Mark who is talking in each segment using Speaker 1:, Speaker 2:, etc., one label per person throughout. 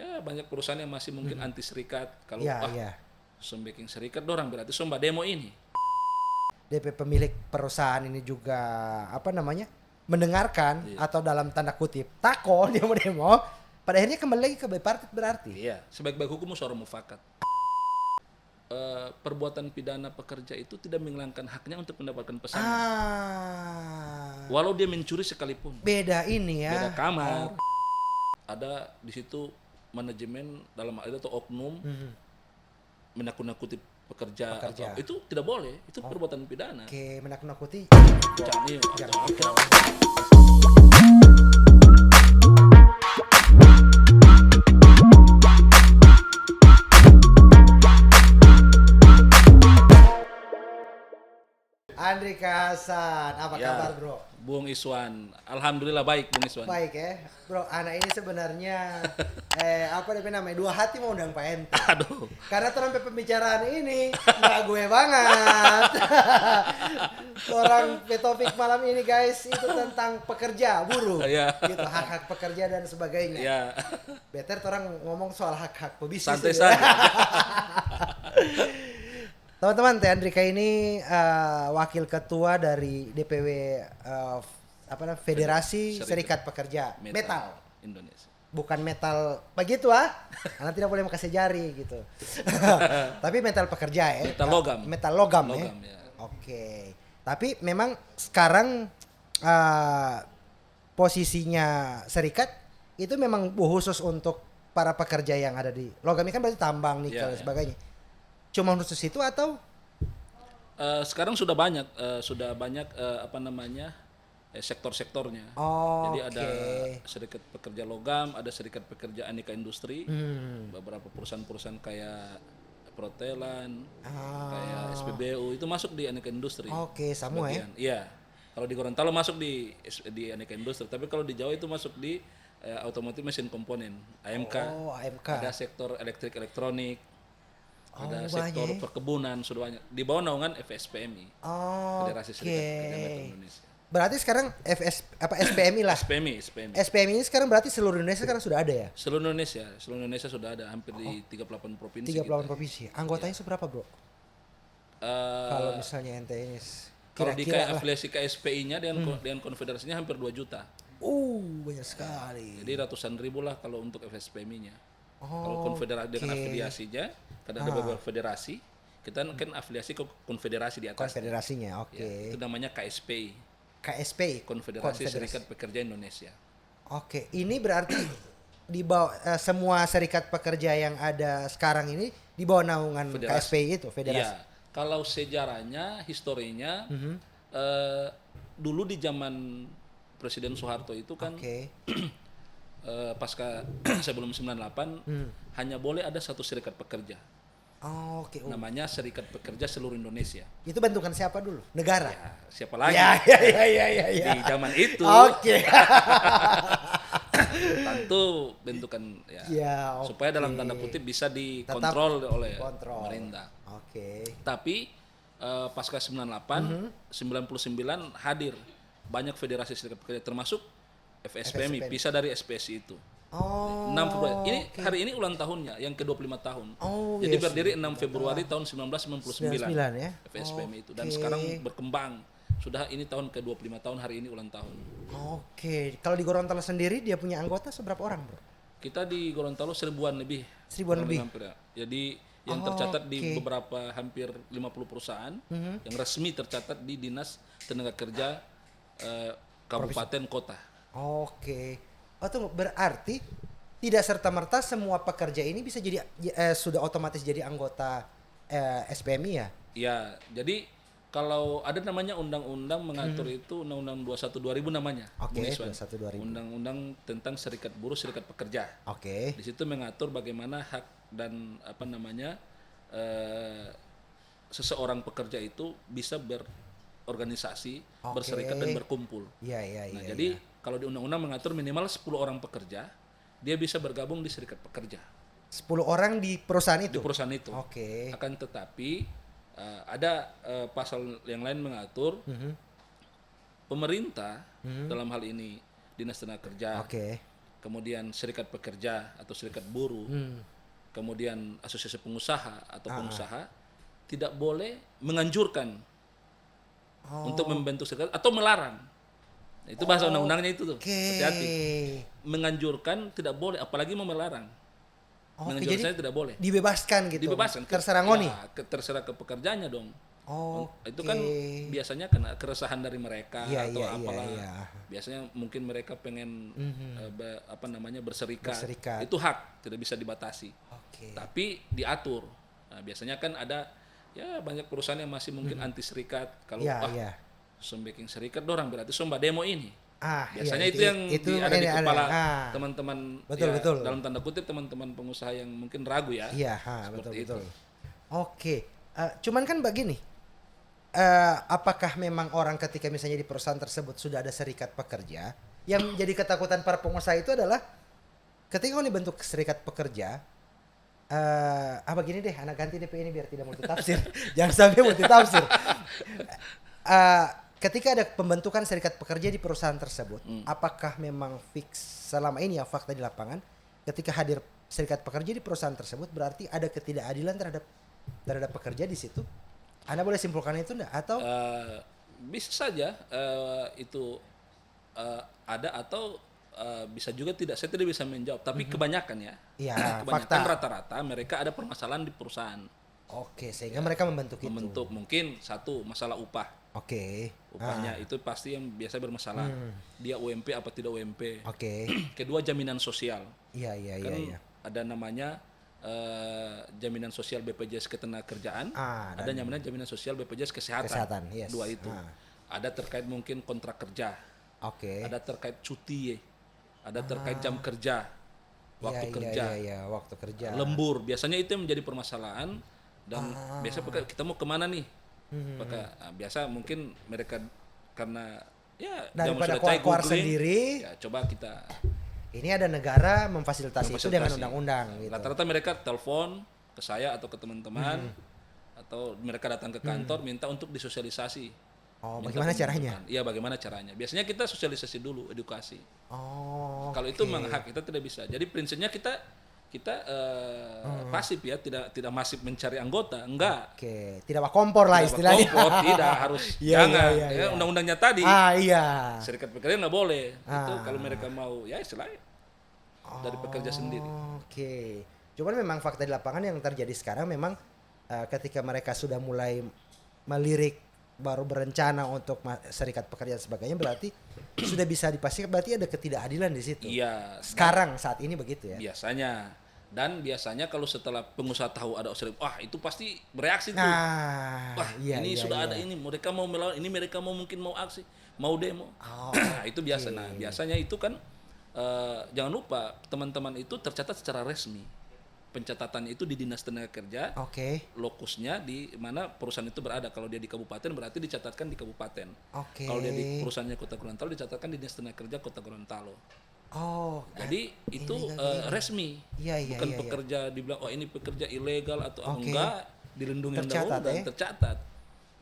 Speaker 1: Ya banyak perusahaan yang masih mungkin anti serikat. Kalau
Speaker 2: Iya.
Speaker 1: bikin serikat dorang berarti somba demo ini.
Speaker 2: DP pemilik perusahaan ini juga apa namanya mendengarkan
Speaker 1: Iya.
Speaker 2: atau dalam tanda kutip tako dia mau demo, pada akhirnya kembali lagi ke bipartit berarti.
Speaker 1: Iya, sebaik-baik hukum seorang mufakat. Perbuatan pidana pekerja itu tidak menghilangkan haknya untuk mendapatkan pesangon. Walau dia mencuri sekalipun.
Speaker 2: Beda ini ya.
Speaker 1: Beda kamar. Ada di situ manajemen dalam hal itu atau oknum menakut-nakuti pekerja. Atau, itu tidak boleh, itu perbuatan pidana.
Speaker 2: Oke, menakut-nakuti.
Speaker 1: Jangan
Speaker 2: Andri Hasan, apa
Speaker 1: Ya,
Speaker 2: kabar bro?
Speaker 1: Bung Iswan, alhamdulillah baik Bung Iswan.
Speaker 2: Baik ya, bro. Anak ini sebenarnya apa dia namanya? Dua hati mau undang Pak Ente.
Speaker 1: Aduh.
Speaker 2: Karena sampai pembicaraan ini nggak gue banget. Orang topik malam ini guys itu tentang pekerja, buruh,
Speaker 1: Iya.
Speaker 2: gitu, hak-hak pekerja dan sebagainya.
Speaker 1: Ya,
Speaker 2: Better orang ngomong soal hak-hak pebisnis.
Speaker 1: santai
Speaker 2: itu.
Speaker 1: saja.
Speaker 2: Teman-teman, Teh Andrika ini wakil ketua dari DPW Federasi Serikat Pekerja Metal.
Speaker 1: Indonesia.
Speaker 2: Bukan metal begitu karena tidak boleh kasih jari gitu. Tapi metal pekerja ya.
Speaker 1: Metal logam.
Speaker 2: Metal logam ya. Oke. Tapi memang sekarang posisinya serikat itu memang khusus untuk para pekerja yang ada di logam ini kan berarti tambang, nikel dan sebagainya. Cuma khusus itu atau?
Speaker 1: Sekarang sudah banyak sektor-sektornya. Jadi ada serikat pekerja logam, ada serikat pekerja aneka industri, beberapa perusahaan-perusahaan kayak Protelan, kayak SPBU itu masuk di aneka industri.
Speaker 2: Oke, sama ya.
Speaker 1: Iya. Kalau di Gorontalo masuk di aneka industri, tapi kalau di Jawa itu masuk di automotive machine component, AMK.
Speaker 2: Oh, AMK.
Speaker 1: Ada sektor elektrik elektronik. Ada
Speaker 2: banyak.
Speaker 1: sektor perkebunan sudah banyak di bawah naungan FSPMI, Federasi Serikat Pekerja Metal Indonesia.
Speaker 2: Berarti sekarang SPMI lah. SPMI ini sekarang berarti seluruh Indonesia sekarang sudah ada ya?
Speaker 1: Seluruh Indonesia sudah ada hampir di 38 provinsi.
Speaker 2: 38 provinsi. Anggotanya seberapa, Bro? Kalau misalnya ente ini
Speaker 1: kalau di
Speaker 2: kira-kira
Speaker 1: afiliasi KSPI-nya dengan konfederasinya hampir 2 juta.
Speaker 2: Banyak sekali.
Speaker 1: Jadi ratusan ribu lah kalau untuk FSPMI-nya. Kalau konfederasi dengan afiliasinya, karena ada beberapa federasi, kita kan afiliasi ke konfederasi di atas.
Speaker 2: Konfederasinya, oke.
Speaker 1: Ya, itu namanya KSPI.
Speaker 2: KSPI,
Speaker 1: Konfederasi Serikat Pekerja Indonesia.
Speaker 2: Oke, ini berarti di bawah semua serikat pekerja yang ada sekarang ini di bawah naungan KSPI itu, federasi.
Speaker 1: Iya. Kalau sejarahnya, historinya, dulu di zaman Presiden Soeharto itu kan pasca sebelum 98 hanya boleh ada satu serikat pekerja. Namanya Serikat Pekerja Seluruh Indonesia.
Speaker 2: Itu bentukan siapa dulu? Negara.
Speaker 1: Ya, siapa lagi?
Speaker 2: Ya.
Speaker 1: Di zaman itu.
Speaker 2: Oke.
Speaker 1: Tentu bentukan supaya dalam tanda kutip bisa dikontrol oleh pemerintah. Tapi pasca 98, 99 hadir banyak federasi serikat pekerja termasuk FSPMI, pisah dari SPSI itu. 6 Februari. Ini hari ini ulang tahunnya yang ke-25 tahun. Jadi berdiri 6 Februari tahun 1999
Speaker 2: ya?
Speaker 1: FSPMI itu dan sekarang berkembang. Sudah ini tahun ke-25 tahun, hari ini ulang tahun.
Speaker 2: Kalau di Gorontalo sendiri dia punya anggota seberapa orang, Bro?
Speaker 1: Kita di Gorontalo 1000-an lebih.
Speaker 2: 1000-an lebih.
Speaker 1: Hampir, ya. Jadi yang tercatat di beberapa hampir 50 perusahaan yang resmi tercatat di Dinas Tenaga Kerja kabupaten kota.
Speaker 2: Tunggu, berarti tidak serta-merta semua pekerja ini bisa jadi sudah otomatis jadi anggota SPMI ya?
Speaker 1: Ya, jadi kalau ada namanya undang-undang mengatur itu Undang-Undang 21 2000 namanya.
Speaker 2: 21 2000.
Speaker 1: Undang-undang tentang serikat buruh, serikat pekerja. Di situ mengatur bagaimana hak dan seseorang pekerja itu bisa berorganisasi, berserikat dan berkumpul. Jadi kalau di undang-undang mengatur minimal 10 orang pekerja, dia bisa bergabung di serikat pekerja.
Speaker 2: 10 orang di perusahaan itu?
Speaker 1: Di perusahaan itu. Akan tetapi ada pasal yang lain mengatur pemerintah dalam hal ini Dinas Tenaga Kerja kemudian serikat pekerja atau serikat buruh, kemudian asosiasi pengusaha atau pengusaha tidak boleh menganjurkan untuk membentuk serikat atau melarang. Nah, itu bahasa undang-undangnya itu tuh. Hati-hati. Menganjurkan tidak boleh, apalagi mau melarang. Menganjurkan saya tidak boleh.
Speaker 2: Dibebaskan gitu.
Speaker 1: Dibebaskan.
Speaker 2: Terserah ngoni.
Speaker 1: Ya, terserah ke pekerjanya dong. Itu kan
Speaker 2: Okay.
Speaker 1: biasanya kan keresahan dari mereka atau
Speaker 2: Iya,
Speaker 1: apalah.
Speaker 2: iya.
Speaker 1: Biasanya mungkin mereka pengen berserikat.
Speaker 2: Berserikat.
Speaker 1: Itu hak, tidak bisa dibatasi.
Speaker 2: Okay.
Speaker 1: Tapi diatur. Nah, biasanya kan ada ya banyak perusahaan yang masih mungkin anti serikat. Kalau bikin serikat dorang berarti somba demo ini. Biasanya
Speaker 2: iya,
Speaker 1: itu ada di kepala
Speaker 2: ada.
Speaker 1: teman-teman
Speaker 2: betul.
Speaker 1: dalam tanda kutip teman-teman pengusaha yang mungkin ragu ya.
Speaker 2: Iya, betul. Oke. Cuman kan begini. Apakah memang orang ketika misalnya di perusahaan tersebut sudah ada serikat pekerja, yang jadi ketakutan para pengusaha itu adalah ketika kau dibentuk serikat pekerja, gini deh, anak ganti DP ini biar tidak multitafsir. Jangan sampai multitafsir. Ketika ada pembentukan serikat pekerja di perusahaan tersebut, apakah memang fix selama ini yang fakta di lapangan, ketika hadir serikat pekerja di perusahaan tersebut berarti ada ketidakadilan terhadap pekerja di situ? Anda boleh simpulkan itu enggak? Atau
Speaker 1: bisa saja itu ada atau bisa juga tidak. Saya tidak bisa menjawab. Tapi kebanyakan ya.
Speaker 2: Iya,
Speaker 1: kebanyakan rata-rata mereka ada permasalahan di perusahaan.
Speaker 2: Oke, sehingga mereka membentuk itu.
Speaker 1: Mungkin satu masalah upah.
Speaker 2: Oke.
Speaker 1: Upahnya itu pasti yang biasa bermasalah. Dia UMP apa tidak UMP.
Speaker 2: Oke.
Speaker 1: Kedua jaminan sosial.
Speaker 2: Iya.
Speaker 1: Ada namanya jaminan sosial BPJS Ketenagakerjaan, ada jaminan sosial BPJS Kesehatan.
Speaker 2: Yes.
Speaker 1: Dua itu. Ada terkait mungkin kontrak kerja.
Speaker 2: Oke.
Speaker 1: Ada terkait cuti. Ada terkait jam kerja. Waktu kerja.
Speaker 2: Iya, waktu kerja.
Speaker 1: Lembur, biasanya itu yang menjadi permasalahan dan biasa kita mau kemana nih? Biasa mungkin mereka karena ya
Speaker 2: daripada keluar sendiri,
Speaker 1: ya coba kita
Speaker 2: ini ada negara memfasilitasi itu dengan undang-undang gitu.
Speaker 1: Rata-rata mereka telepon ke saya atau ke teman-teman atau mereka datang ke kantor minta untuk disosialisasi.
Speaker 2: Bagaimana caranya?
Speaker 1: Iya, bagaimana caranya? Biasanya kita sosialisasi dulu, edukasi. Kalau itu memang hak kita tidak bisa. Jadi prinsipnya kita pasif ya, tidak masif mencari anggota, enggak.
Speaker 2: Oke, tidak kompor lah istilahnya.
Speaker 1: Kompor, tidak harus jangan. Ya, undang-undangnya tadi. Serikat pekerja nggak boleh. Itu kalau mereka mau ya istilahnya dari pekerja sendiri.
Speaker 2: Oke. Cuman memang fakta di lapangan yang terjadi sekarang memang ketika mereka sudah mulai melirik baru berencana untuk serikat pekerja dan sebagainya berarti sudah bisa dipastikan berarti ada ketidakadilan di situ.
Speaker 1: Iya.
Speaker 2: Sekarang saat ini begitu ya.
Speaker 1: Biasanya kalau setelah pengusaha tahu ada serikat, wah itu pasti bereaksi tuh. Ini sudah ada ini, mereka mau melawan, ini mereka mau mungkin mau aksi, mau demo. Itu biasa. Nah, biasanya itu kan jangan lupa teman-teman itu tercatat secara resmi. Pencatatannya itu di Dinas Tenaga Kerja. Lokusnya di mana perusahaan itu berada. Kalau dia di kabupaten berarti dicatatkan di kabupaten. Kalau dia di perusahaannya Kota Gorontalo dicatatkan di Dinas Tenaga Kerja Kota Gorontalo. Jadi itu resmi. Bukan pekerja dibilang ini pekerja ilegal atau enggak, dilindungi undang-undang, tercatat.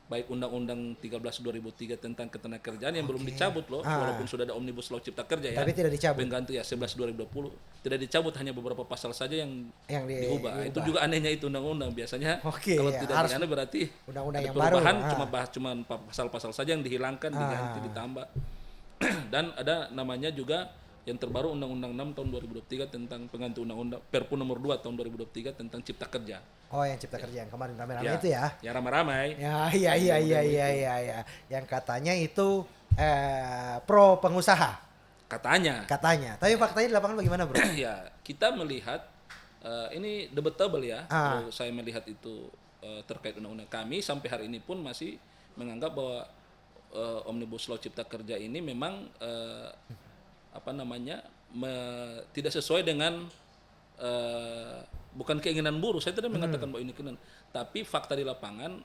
Speaker 1: Baik Undang-Undang 13 2003 tentang Ketenagakerjaan yang belum dicabut loh, walaupun sudah ada Omnibus Law Cipta Kerja ya.
Speaker 2: Tapi tidak dicabut.
Speaker 1: Pengganti ya 11 2020 tidak dicabut, hanya beberapa pasal saja yang diubah. Itu juga anehnya itu undang-undang biasanya. Kalau tidak diganti berarti
Speaker 2: undang-undang yang
Speaker 1: perubahan
Speaker 2: baru.
Speaker 1: cuma pasal-pasal saja yang dihilangkan, diganti, ditambah. Dan ada namanya juga yang terbaru Undang-Undang 6 tahun 2023 tentang pengganti Undang-Undang Perpu nomor 2 tahun 2023 tentang Cipta Kerja.
Speaker 2: Yang Cipta Kerja yang kemarin ramai-ramai itu ya.
Speaker 1: Ya ramai-ramai.
Speaker 2: Iya. Yang katanya itu pro pengusaha.
Speaker 1: Katanya.
Speaker 2: Tapi faktanya di lapangan bagaimana, Bro?
Speaker 1: Ya, kita melihat ini debatable ya. Kalau saya melihat itu terkait undang-undang, kami sampai hari ini pun masih menganggap bahwa Omnibus Law Cipta Kerja ini memang tidak sesuai dengan bukan keinginan buruh. Saya tidak mengatakan bahwa ini keinginan, tapi fakta di lapangan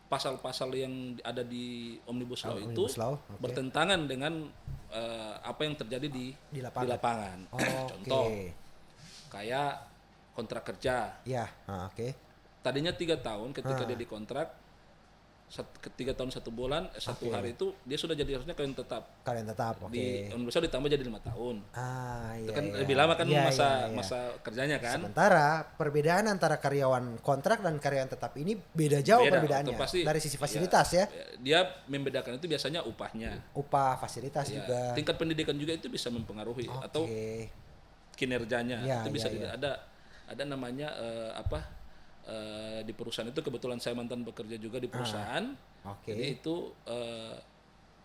Speaker 1: pasal-pasal yang ada di Omnibus Law itu bertentangan dengan apa yang terjadi di lapangan. Contoh kayak kontrak kerja.
Speaker 2: Ya,
Speaker 1: Tadinya 3 tahun ketika dia dikontrak 3 tahun 1 bulan 1 hari itu dia sudah jadi harusnya karyawan tetap. Di Omnibus Law ditambah jadi 5 tahun. Itu kan lebih lama kan masa kerjanya kan.
Speaker 2: Sementara perbedaan antara karyawan kontrak dan karyawan tetap ini beda jauh perbedaannya dari sisi fasilitas ya.
Speaker 1: Dia membedakan itu biasanya upahnya.
Speaker 2: Upah, fasilitas juga.
Speaker 1: Tingkat pendidikan juga itu bisa mempengaruhi atau kinerjanya. Itu bisa ada namanya di perusahaan itu kebetulan saya mantan bekerja juga di perusahaan. Jadi itu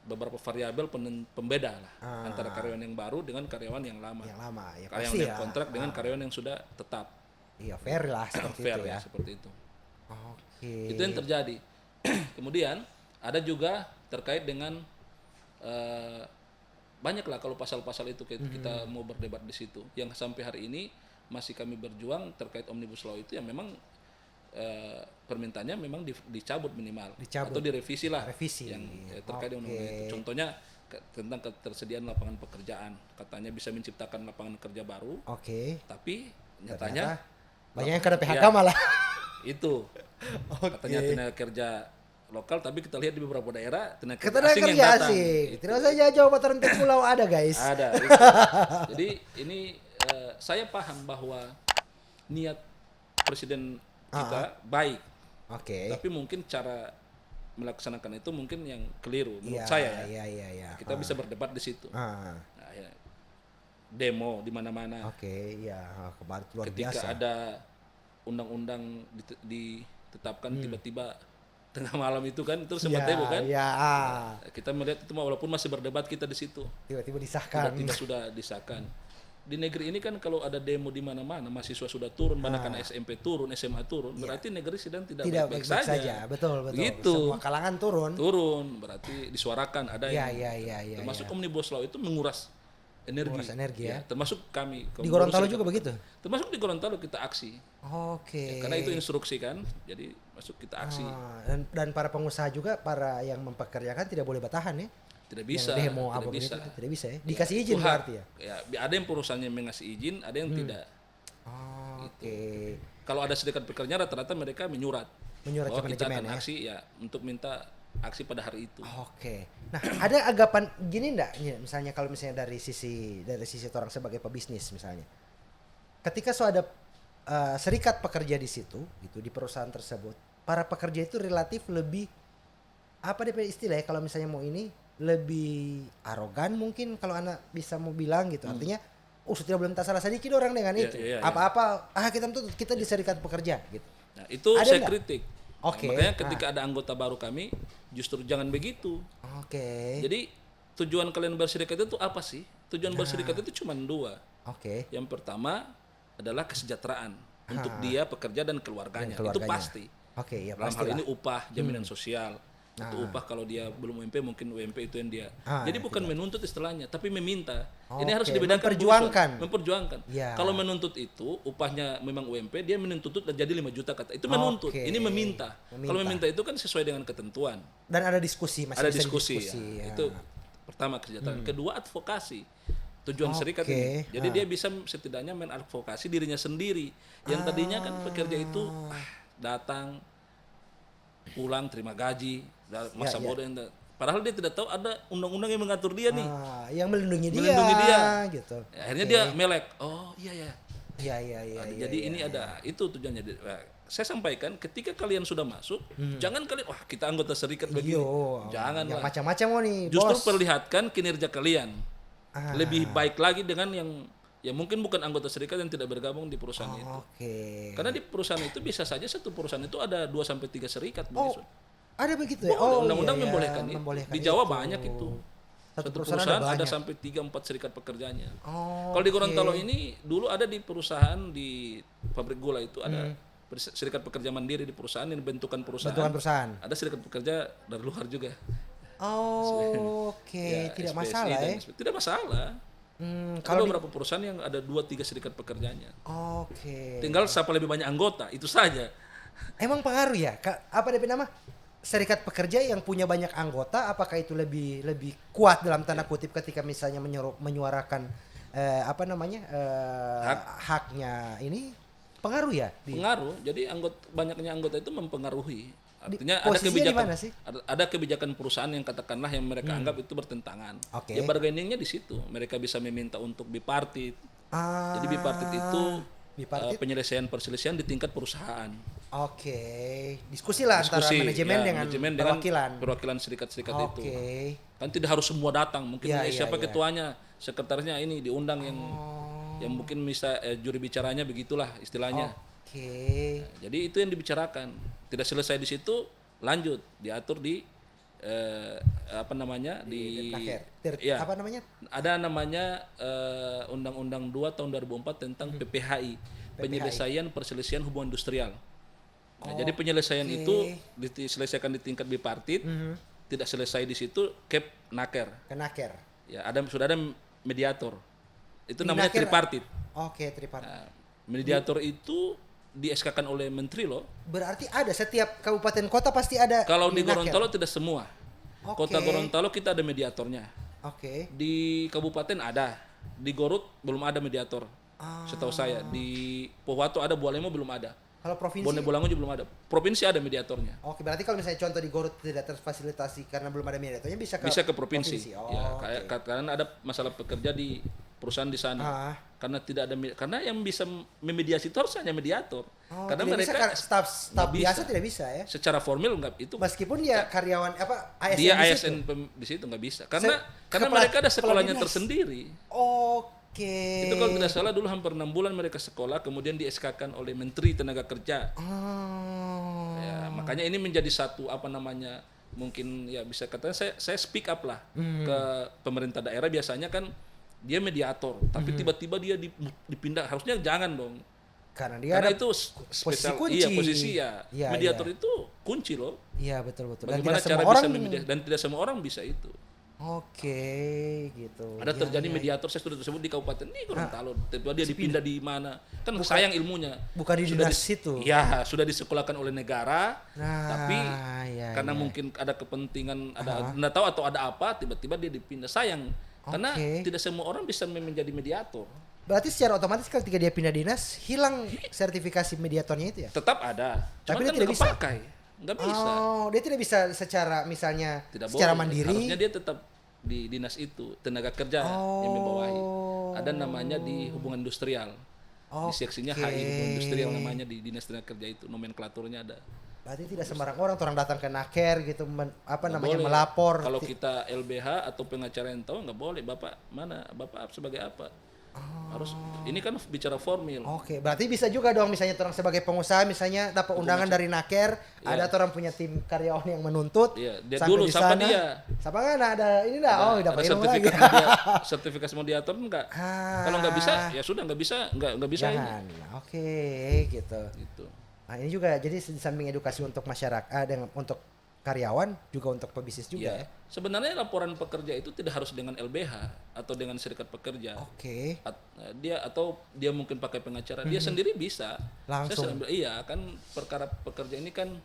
Speaker 1: beberapa variabel pembeda lah antara karyawan yang baru dengan karyawan yang lama. Karyawan yang kontrak dengan karyawan yang sudah tetap.
Speaker 2: Iya, fair lah seperti
Speaker 1: fair
Speaker 2: itu ya.
Speaker 1: Seperti itu. Itu yang terjadi. Kemudian ada juga terkait dengan banyak lah kalau pasal-pasal itu kita mau berdebat di situ. Yang sampai hari ini masih kami berjuang terkait Omnibus Law itu yang memang permintaannya memang dicabut minimal atau direvisi lah yang terkait dengan itu. Contohnya tentang ketersediaan lapangan pekerjaan, katanya bisa menciptakan lapangan kerja baru. Tapi nyatanya
Speaker 2: banyak yang kena PHK malah.
Speaker 1: Itu katanya tenaga kerja lokal, tapi kita lihat di beberapa daerah tenaga
Speaker 2: kerja
Speaker 1: asing yang datang.
Speaker 2: Tidak saja Jawa Barat dan Pulau ada guys.
Speaker 1: Ada. Jadi ini saya paham bahwa niat Presiden kita baik, tapi mungkin cara melaksanakan itu mungkin yang keliru menurut saya ya. Kita bisa berdebat di situ. Demo di mana-mana. Ketika ada undang-undang ditetapkan tiba-tiba tengah malam itu kan, itu sempat demo kan. Kita melihat itu walaupun masih berdebat kita di situ.
Speaker 2: Tiba-tiba disahkan.
Speaker 1: Tiba-tiba sudah disahkan. Di negeri ini kan kalau ada demo di mana-mana, mahasiswa sudah turun, bahkan SMP turun, SMA turun, berarti negeri sedang tidak baik-baik saja.
Speaker 2: Betul.
Speaker 1: Gitu.
Speaker 2: Semua kalangan turun.
Speaker 1: Berarti disuarakan ada yang termasuk Omnibus Law itu menguras energi ya. Termasuk kami.
Speaker 2: Di Gorontalo juga begitu?
Speaker 1: Termasuk di Gorontalo kita aksi. Karena itu instruksi kan, jadi masuk kita aksi.
Speaker 2: Dan para pengusaha juga, para yang mempekerjakan tidak boleh bertahan ya?
Speaker 1: Tidak bisa.
Speaker 2: Demo tidak bisa ya? Dikasih izin berarti ya?
Speaker 1: Ada yang perusahaannya mengasih izin, ada yang tidak. Kalau ada serikat pekerja rata-rata mereka menyurat
Speaker 2: ke
Speaker 1: kita
Speaker 2: manajemen
Speaker 1: akan aksi ya untuk minta aksi pada hari itu.
Speaker 2: Nah, ada anggapan gini enggak? Misalnya kalau misalnya dari sisi orang sebagai pebisnis misalnya. Ketika ada serikat pekerja di situ, gitu di perusahaan tersebut, para pekerja itu relatif lebih istilahnya kalau misalnya mau ini lebih arogan mungkin kalau anak bisa mau bilang gitu. Artinya sudah belum tak salah sedikit orang dengan itu. Apa-apa kita di serikat pekerja gitu.
Speaker 1: Nah, itu ada saya kritik. Makanya ketika ada anggota baru kami justru jangan begitu. Jadi tujuan kalian berserikat itu apa sih? Tujuan berserikat itu cuma 2. Yang pertama adalah kesejahteraan untuk dia, pekerja dan keluarganya. Itu pasti. Dalam hal ini upah, jaminan sosial. Itu upah kalau dia belum UMP mungkin UMP itu yang dia. Jadi bukan menuntut istilahnya, tapi meminta. Ini harus dibedakan. Memperjuangkan. Kalau menuntut itu upahnya memang UMP, dia menuntut dan jadi 5 juta kata. Itu menuntut. Ini meminta. Kalau meminta itu kan sesuai dengan ketentuan.
Speaker 2: Dan ada diskusi,
Speaker 1: ada diskusi. Itu pertama kesejahteraan. Kedua advokasi. Tujuan serikat ini. Jadi dia bisa setidaknya mengadvokasi dirinya sendiri. Yang tadinya kan pekerja itu datang pulang terima gaji masa bodoh padahal dia tidak tahu ada undang-undang yang mengatur dia nih
Speaker 2: yang melindungi dia gitu.
Speaker 1: Akhirnya dia melek jadi ini ada itu tujuannya. Saya sampaikan ketika kalian sudah masuk jangan kalian kita anggota serikat begini jangan
Speaker 2: yang macam-macam nih
Speaker 1: justru perlihatkan kinerja kalian lebih baik lagi dengan yang mungkin bukan anggota serikat yang tidak bergabung di perusahaan itu. Karena di perusahaan itu bisa saja satu perusahaan itu ada 2-3 serikat.
Speaker 2: Ada begitu ya?
Speaker 1: Undang-undang membolehkan itu. Di Jawa banyak itu. Satu perusahaan ada sampai 3-4 serikat pekerjanya. Kalau di Gorontalo ini dulu ada di perusahaan di pabrik gula itu ada serikat pekerja mandiri di perusahaan yang bentukan perusahaan. Ada serikat pekerja dari luar juga.
Speaker 2: Tidak masalah ya?
Speaker 1: Tidak masalah. Kalau beberapa perusahaan yang ada 2-3 serikat pekerjanya. Tinggal siapa lebih banyak anggota, itu saja.
Speaker 2: Emang pengaruh ya? Apa DP nama? Serikat pekerja yang punya banyak anggota, apakah itu lebih kuat dalam tanda kutip ketika misalnya menyuarakan haknya ini? Pengaruh ya?
Speaker 1: Pengaruh. Jadi banyaknya anggota itu mempengaruhi. Artinya ada kebijakan perusahaan yang katakanlah yang mereka anggap itu bertentangan. Ya bargainingnya di situ. Mereka bisa meminta untuk bipartit. Jadi bipartit itu penyelesaian perselisihan di tingkat perusahaan.
Speaker 2: Diskusi lah antara manajemen dengan
Speaker 1: perwakilan serikat-serikat itu. Kan tidak harus semua datang. Mungkin siapa ketuanya, sekretarisnya ini diundang yang mungkin bisa juri bicaranya begitulah istilahnya. Jadi itu yang dibicarakan. Tidak selesai di situ, lanjut diatur di ada namanya Undang-Undang 2 tahun 2004 tentang PPHI, penyelesaian perselisihan hubungan industrial. Jadi penyelesaian itu diselesaikan di tingkat bipartit, tidak selesai di situ ke naker. Ya, sudah ada mediator. Itu namanya tripartit.
Speaker 2: Tripartit.
Speaker 1: Mediator itu di SK-kan oleh menteri loh.
Speaker 2: Berarti ada setiap kabupaten kota pasti ada.
Speaker 1: Kalau di Gorontalo tidak semua. Kota Gorontalo kita ada mediatornya. Di kabupaten ada. Di Gorut belum ada mediator. Setahu saya di Pohuwato ada, Bualemo belum ada.
Speaker 2: Kalau provinsi?
Speaker 1: Bone Bolango juga belum ada. Provinsi ada mediatornya.
Speaker 2: Berarti kalau misalnya contoh di Gorut tidak terfasilitasi karena belum ada mediatornya bisa ke
Speaker 1: provinsi. Karena ada masalah pekerja di perusahaan di sana. Karena tidak ada, karena yang bisa memediasi itu harus hanya mediator. Karena mereka
Speaker 2: staf biasa tidak bisa ya.
Speaker 1: Secara formal enggak itu.
Speaker 2: Meskipun dia karyawan ASN.
Speaker 1: Dia ASN di situ enggak bisa. Karena mereka ada sekolahnya tersendiri. Itu kalau tidak salah dulu hampir 6 bulan mereka sekolah, kemudian di SK-kan oleh Menteri Tenaga Kerja. Ya, makanya ini menjadi satu mungkin ya bisa katakan saya speak up lah ke pemerintah daerah. Biasanya kan dia mediator, tapi tiba-tiba dia dipindah, harusnya jangan dong. Karena itu spesial, posisi ya. Mediator itu kunci loh.
Speaker 2: Iya, betul.
Speaker 1: Bagaimana cara bisa memediasi, dan tidak semua orang bisa itu.
Speaker 2: Gitu.
Speaker 1: Ada terjadi mediator, saya sudah tersebut di kabupaten ini Gorontalo, tiba-tiba dia dipindah di mana? Kan sayang ilmunya.
Speaker 2: Bukan di dinas situ.
Speaker 1: Ya, sudah disekolahkan oleh negara, tapi karena mungkin ada kepentingan, nggak tahu atau ada apa, tiba-tiba dia dipindah. Sayang. Karena tidak semua orang bisa menjadi mediator.
Speaker 2: Berarti secara otomatis ketika dia pindah dinas, hilang sertifikasi mediatornya itu ya?
Speaker 1: Tetap ada.
Speaker 2: Tapi dia
Speaker 1: tidak bisa pakai. Nggak bisa.
Speaker 2: Dia tidak bisa secara misalnya
Speaker 1: tidak
Speaker 2: secara
Speaker 1: boleh.
Speaker 2: mandiri.
Speaker 1: Harusnya dia tetap di dinas itu, tenaga kerja yang membawahi. Ada namanya di hubungan industrial. Di seksinya HI hubungan industrial namanya di dinas tenaga kerja itu, nomenklaturnya ada.
Speaker 2: Berarti tidak sembarang orang datang ke naker gitu melapor.
Speaker 1: Kalau kita LBH atau pengacara yang tahu nggak boleh. Bapak mana? Bapak sebagai apa? Harus ini kan bicara formil.
Speaker 2: Berarti bisa juga dong misalnya orang sebagai pengusaha misalnya dapat undangan dari naker, ada orang punya tim karyawan yang menuntut.
Speaker 1: Dia dulu sama dia.
Speaker 2: Siapa kan ada ini dah.
Speaker 1: Dapat sertifikat sertifikasi mediator enggak? Kalau nggak bisa ya sudah nggak bisa
Speaker 2: jangan.
Speaker 1: Ini.
Speaker 2: Gitu. Nah, ini juga jadi di samping edukasi untuk masyarakat untuk karyawan juga untuk pebisnis juga ya.
Speaker 1: Sebenarnya laporan pekerja itu tidak harus dengan LBH atau dengan serikat pekerja. Dia mungkin pakai pengacara, dia sendiri bisa.
Speaker 2: Langsung.
Speaker 1: Kan perkara pekerja ini kan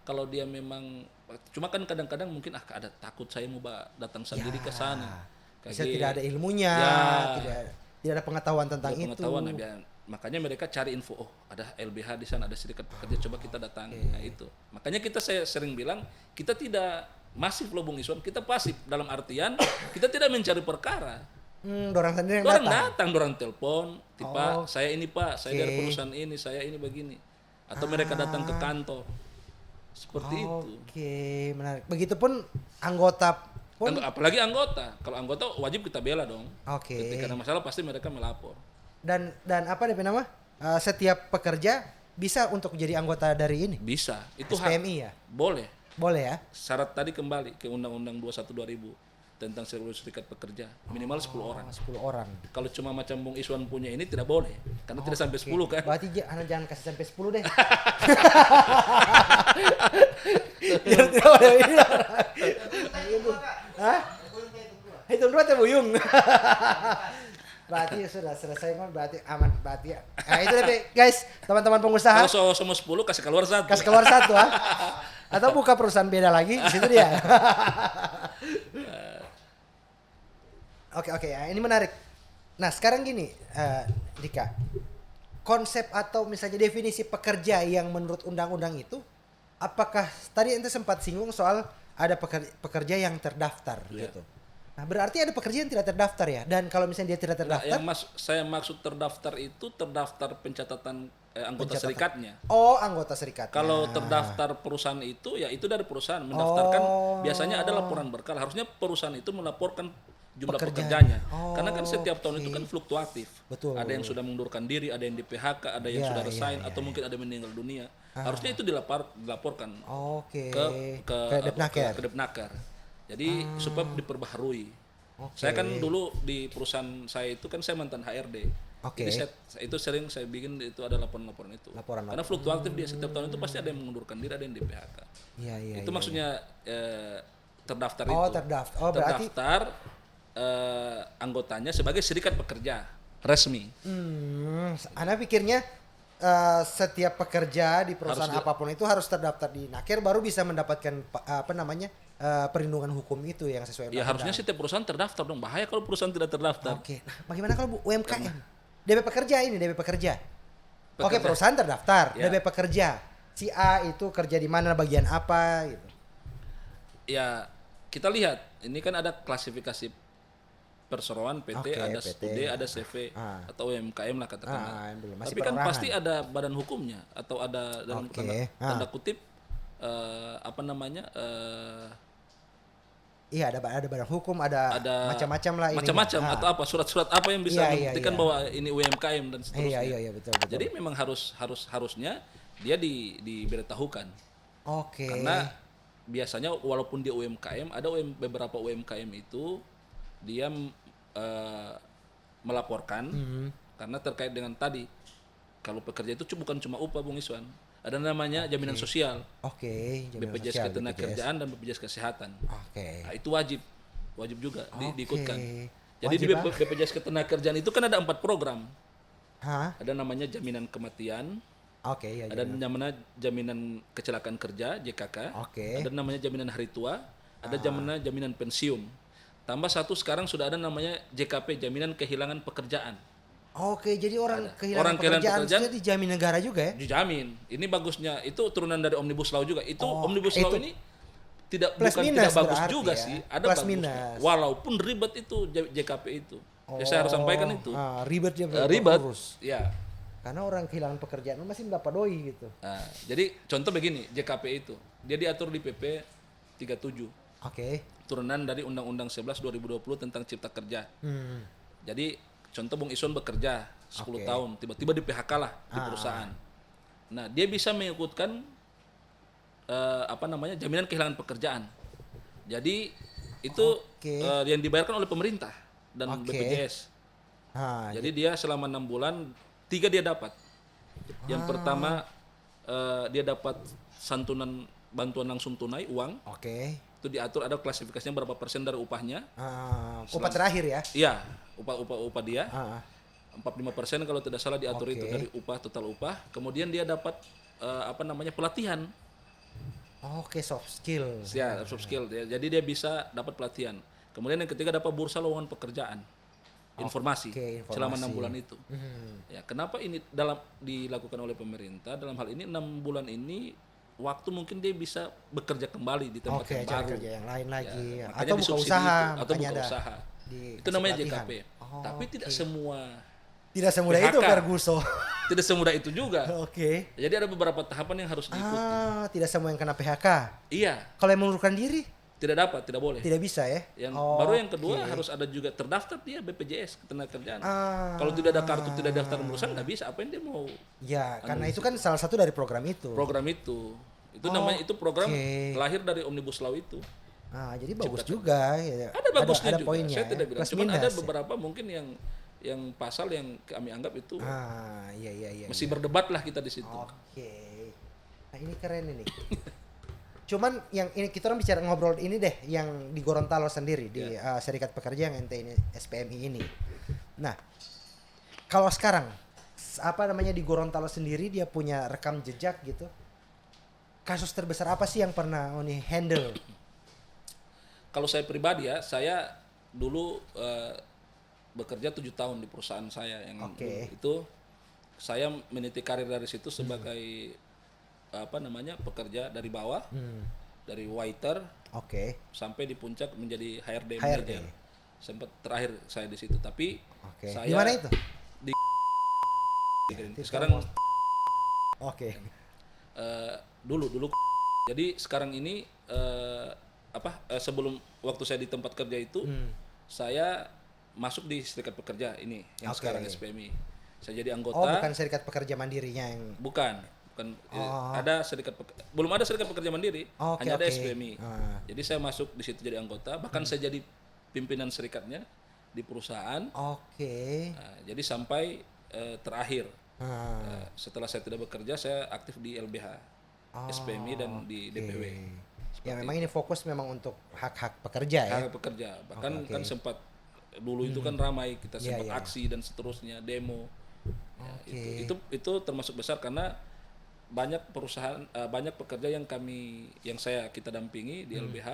Speaker 1: kalau dia memang cuma kan kadang-kadang mungkin ada takut saya mau datang sendiri ke sana.
Speaker 2: Bisa tidak ada ilmunya, tidak ada pengetahuan tentang itu.
Speaker 1: Makanya mereka cari info, ada LBH di sana, ada serikat pekerja, coba kita datang. Nah itu. Makanya saya sering bilang, kita tidak masif loh Bung Iswan, kita pasif dalam artian kita tidak mencari perkara.
Speaker 2: Dorang sendiri yang
Speaker 1: datang, dorang telepon, Pak, saya ini Pak, saya dari perusahaan ini, saya ini begini. Atau mereka datang ke kantor. Seperti itu.
Speaker 2: Menarik. Begitupun anggota pun.
Speaker 1: Apalagi anggota. Kalau anggota wajib kita bela dong. Ketika ada masalah pasti mereka melapor.
Speaker 2: Dan apa nama? Setiap pekerja bisa untuk jadi anggota dari ini?
Speaker 1: Bisa. Itu
Speaker 2: SPMI ya?
Speaker 1: Boleh
Speaker 2: ya?
Speaker 1: Syarat tadi kembali ke Undang-Undang 21 2000 tentang serikat pekerja. Minimal 10 orang.
Speaker 2: 10 orang.
Speaker 1: Kalau cuma macam Bung Iswan punya ini tidak boleh. Karena tidak sampai 10 kan.
Speaker 2: Berarti jangan kasih sampai 10 deh. Hitung 2 teh buyung. Berarti sudah selesai kan, berarti aman, berarti ya. Nah itu deh guys, teman-teman pengusaha.
Speaker 1: Kalau semua 10 kasih keluar 1.
Speaker 2: Kasih keluar 1 Atau buka perusahaan beda lagi, di situ dia. Oke, ini menarik. Nah sekarang gini, Dika, konsep atau misalnya definisi pekerja yang menurut undang-undang itu apakah tadi ente sempat singgung soal ada pekerja yang terdaftar gitu. Nah, berarti ada pekerja yang tidak terdaftar ya. Dan kalau misalnya dia tidak terdaftar,
Speaker 1: yang saya maksud terdaftar itu terdaftar pencatatan anggota serikatnya.
Speaker 2: Oh, anggota serikatnya.
Speaker 1: Kalau terdaftar perusahaan itu ya itu dari perusahaan mendaftarkan, biasanya ada laporan berkala. Harusnya perusahaan itu melaporkan jumlah pekerjanya. Karena kan setiap tahun itu kan fluktuatif.
Speaker 2: Betul.
Speaker 1: Ada yang sudah mengundurkan diri, ada yang di PHK, ada yang sudah resign, atau mungkin ada yang meninggal dunia. Harusnya itu dilaporkan ke Depnaker. Jadi supaya diperbaharui. Saya kan dulu di perusahaan saya itu kan saya mantan HRD. Jadi itu sering saya bikin itu ada laporan-laporan itu. Karena fluktuatif dia setiap tahun itu pasti ada yang mengundurkan diri, ada yang di PHK. Itu maksudnya terdaftar itu. Terdaftar anggotanya sebagai serikat pekerja resmi.
Speaker 2: Anda pikirnya setiap pekerja di perusahaan apapun itu harus terdaftar di Naker baru bisa mendapatkan perlindungan hukum itu yang sesuai
Speaker 1: ya harusnya setiap perusahaan terdaftar dong. Bahaya kalau perusahaan tidak terdaftar.
Speaker 2: Nah, bagaimana kalau UMKM? DP pekerja. Oke, perusahaan terdaftar, DP pekerja. Si A itu kerja di mana, bagian apa gitu.
Speaker 1: Ya, kita lihat. Ini kan ada klasifikasi perseroan PT, ada studi, ada CV atau UMKM lah katakanlah. Tapi kan pasti ada badan hukumnya atau ada dalam tanda kutip
Speaker 2: iya ada badan hukum, ada macam-macam lah ini.
Speaker 1: Macam-macam atau apa surat-surat apa yang bisa membuktikan bahwa ini UMKM dan seterusnya.
Speaker 2: Iya betul.
Speaker 1: Jadi memang harusnya dia diberitahukan. Karena biasanya walaupun dia UMKM, ada beberapa UMKM itu dia melaporkan karena terkait dengan tadi kalau pekerja itu bukan cuma upah Bung Iswan. Ada namanya jaminan sosial. BPJS Ketenagakerjaan dan BPJS Kesehatan. Nah, itu wajib juga diikutkan. Jadi di BPJS Ketenagakerjaan itu kan ada 4 program. Ada namanya jaminan kematian. Ada namanya jaminan kecelakaan kerja JKK. Ada namanya jaminan hari tua. Ada jaminan pensiun. Tambah satu sekarang sudah ada namanya JKP, jaminan kehilangan pekerjaan.
Speaker 2: Jadi orang kehilangan pekerjaan sudah dijamin negara juga ya?
Speaker 1: Dijamin. Ini bagusnya itu turunan dari Omnibus Law juga. Itu Omnibus Law ini tidak bagus juga sih. Ada bagusnya. Walaupun ribet itu JKP itu. Saya harus sampaikan itu.
Speaker 2: Ribet.
Speaker 1: Ya.
Speaker 2: Karena orang kehilangan pekerjaan masih mendapat doi gitu.
Speaker 1: Jadi contoh begini, JKP itu dia diatur di PP 37. Turunan dari Undang-Undang 11 2020 tentang Cipta Kerja. Jadi contoh Bung Iswan bekerja 10 tahun, tiba-tiba di PHK lah di perusahaan. Nah, dia bisa mengikutkan jaminan kehilangan pekerjaan. Jadi itu yang dibayarkan oleh pemerintah dan BPJS. Jadi dia selama 6 bulan 3 dia dapat. Yang pertama dia dapat santunan bantuan langsung tunai uang. Itu diatur ada klasifikasinya berapa persen dari upahnya.
Speaker 2: Upah terakhir ya?
Speaker 1: Iya, upah dia. 45% kalau tidak salah diatur itu dari upah total upah. Kemudian dia dapat pelatihan.
Speaker 2: Soft skill.
Speaker 1: Ya, soft skill. Jadi dia bisa dapat pelatihan. Kemudian yang ketiga dapat bursa lowongan pekerjaan. Informasi selama 6 bulan itu. Ya, kenapa ini dilakukan oleh pemerintah? Dalam hal ini 6 bulan ini waktu mungkin dia bisa bekerja kembali di tempat yang baru.
Speaker 2: Kerja yang lain lagi.
Speaker 1: Atau buka usaha. Itu namanya JKP. Tapi tidak semudah
Speaker 2: itu Ferguson.
Speaker 1: Tidak semudah itu juga. Jadi ada beberapa tahapan yang harus diikuti.
Speaker 2: Tidak semua yang kena PHK.
Speaker 1: Iya.
Speaker 2: Kalau yang mengundurkan diri?
Speaker 1: Tidak dapat, tidak boleh.
Speaker 2: Tidak bisa ya?
Speaker 1: Baru yang kedua harus ada juga terdaftar dia BPJS Ketenagakerjaan. Kalau tidak ada kartu, tidak daftar perusahaan nggak bisa. Apa yang dia mau?
Speaker 2: Ya, karena itu kan salah satu dari program itu.
Speaker 1: Itu namanya itu program lahir dari Omnibus Law itu.
Speaker 2: Jadi bagus juga. Ya.
Speaker 1: Ada bagusnya ada juga.
Speaker 2: Poinnya,
Speaker 1: saya tidak bilang. Cuma ada beberapa mungkin yang pasal yang kami anggap itu masih berdebat lah kita di situ.
Speaker 2: Nah ini keren ini. Cuman yang ini kita orang bicara ngobrol ini deh yang di Gorontalo sendiri di Serikat Pekerja yang ente ini SPMI ini. Nah, kalau sekarang di Gorontalo sendiri dia punya rekam jejak gitu. Kasus terbesar apa sih yang pernah Oni handle?
Speaker 1: Kalau saya pribadi ya, saya dulu bekerja 7 tahun di perusahaan saya yang itu saya meniti karir dari situ sebagai pekerja dari bawah, dari waiter, sampai di puncak menjadi HRD manager. Sempat terakhir saya di situ, tapi saya
Speaker 2: di mana itu?
Speaker 1: Di sekarang dulu. Jadi sekarang ini sebelum waktu saya di tempat kerja itu saya masuk di serikat pekerja ini yang sekarang SPMI. Saya jadi anggota.
Speaker 2: Bukan serikat pekerja mandirinya yang
Speaker 1: bukan ada belum ada serikat pekerja mandiri, hanya ada SPMI. Jadi saya masuk di situ jadi anggota, bahkan saya jadi pimpinan serikatnya di perusahaan. Jadi sampai terakhir setelah saya tidak bekerja, saya aktif di LBH, SPMI dan di DPW.
Speaker 2: Ya memang ini fokus memang untuk hak-hak pekerja ya.
Speaker 1: Hak pekerja. Bahkan kan sempat dulu itu kan ramai, kita sempat aksi dan seterusnya, demo. Itu termasuk besar karena banyak perusahaan, banyak pekerja yang kita dampingi di LBH,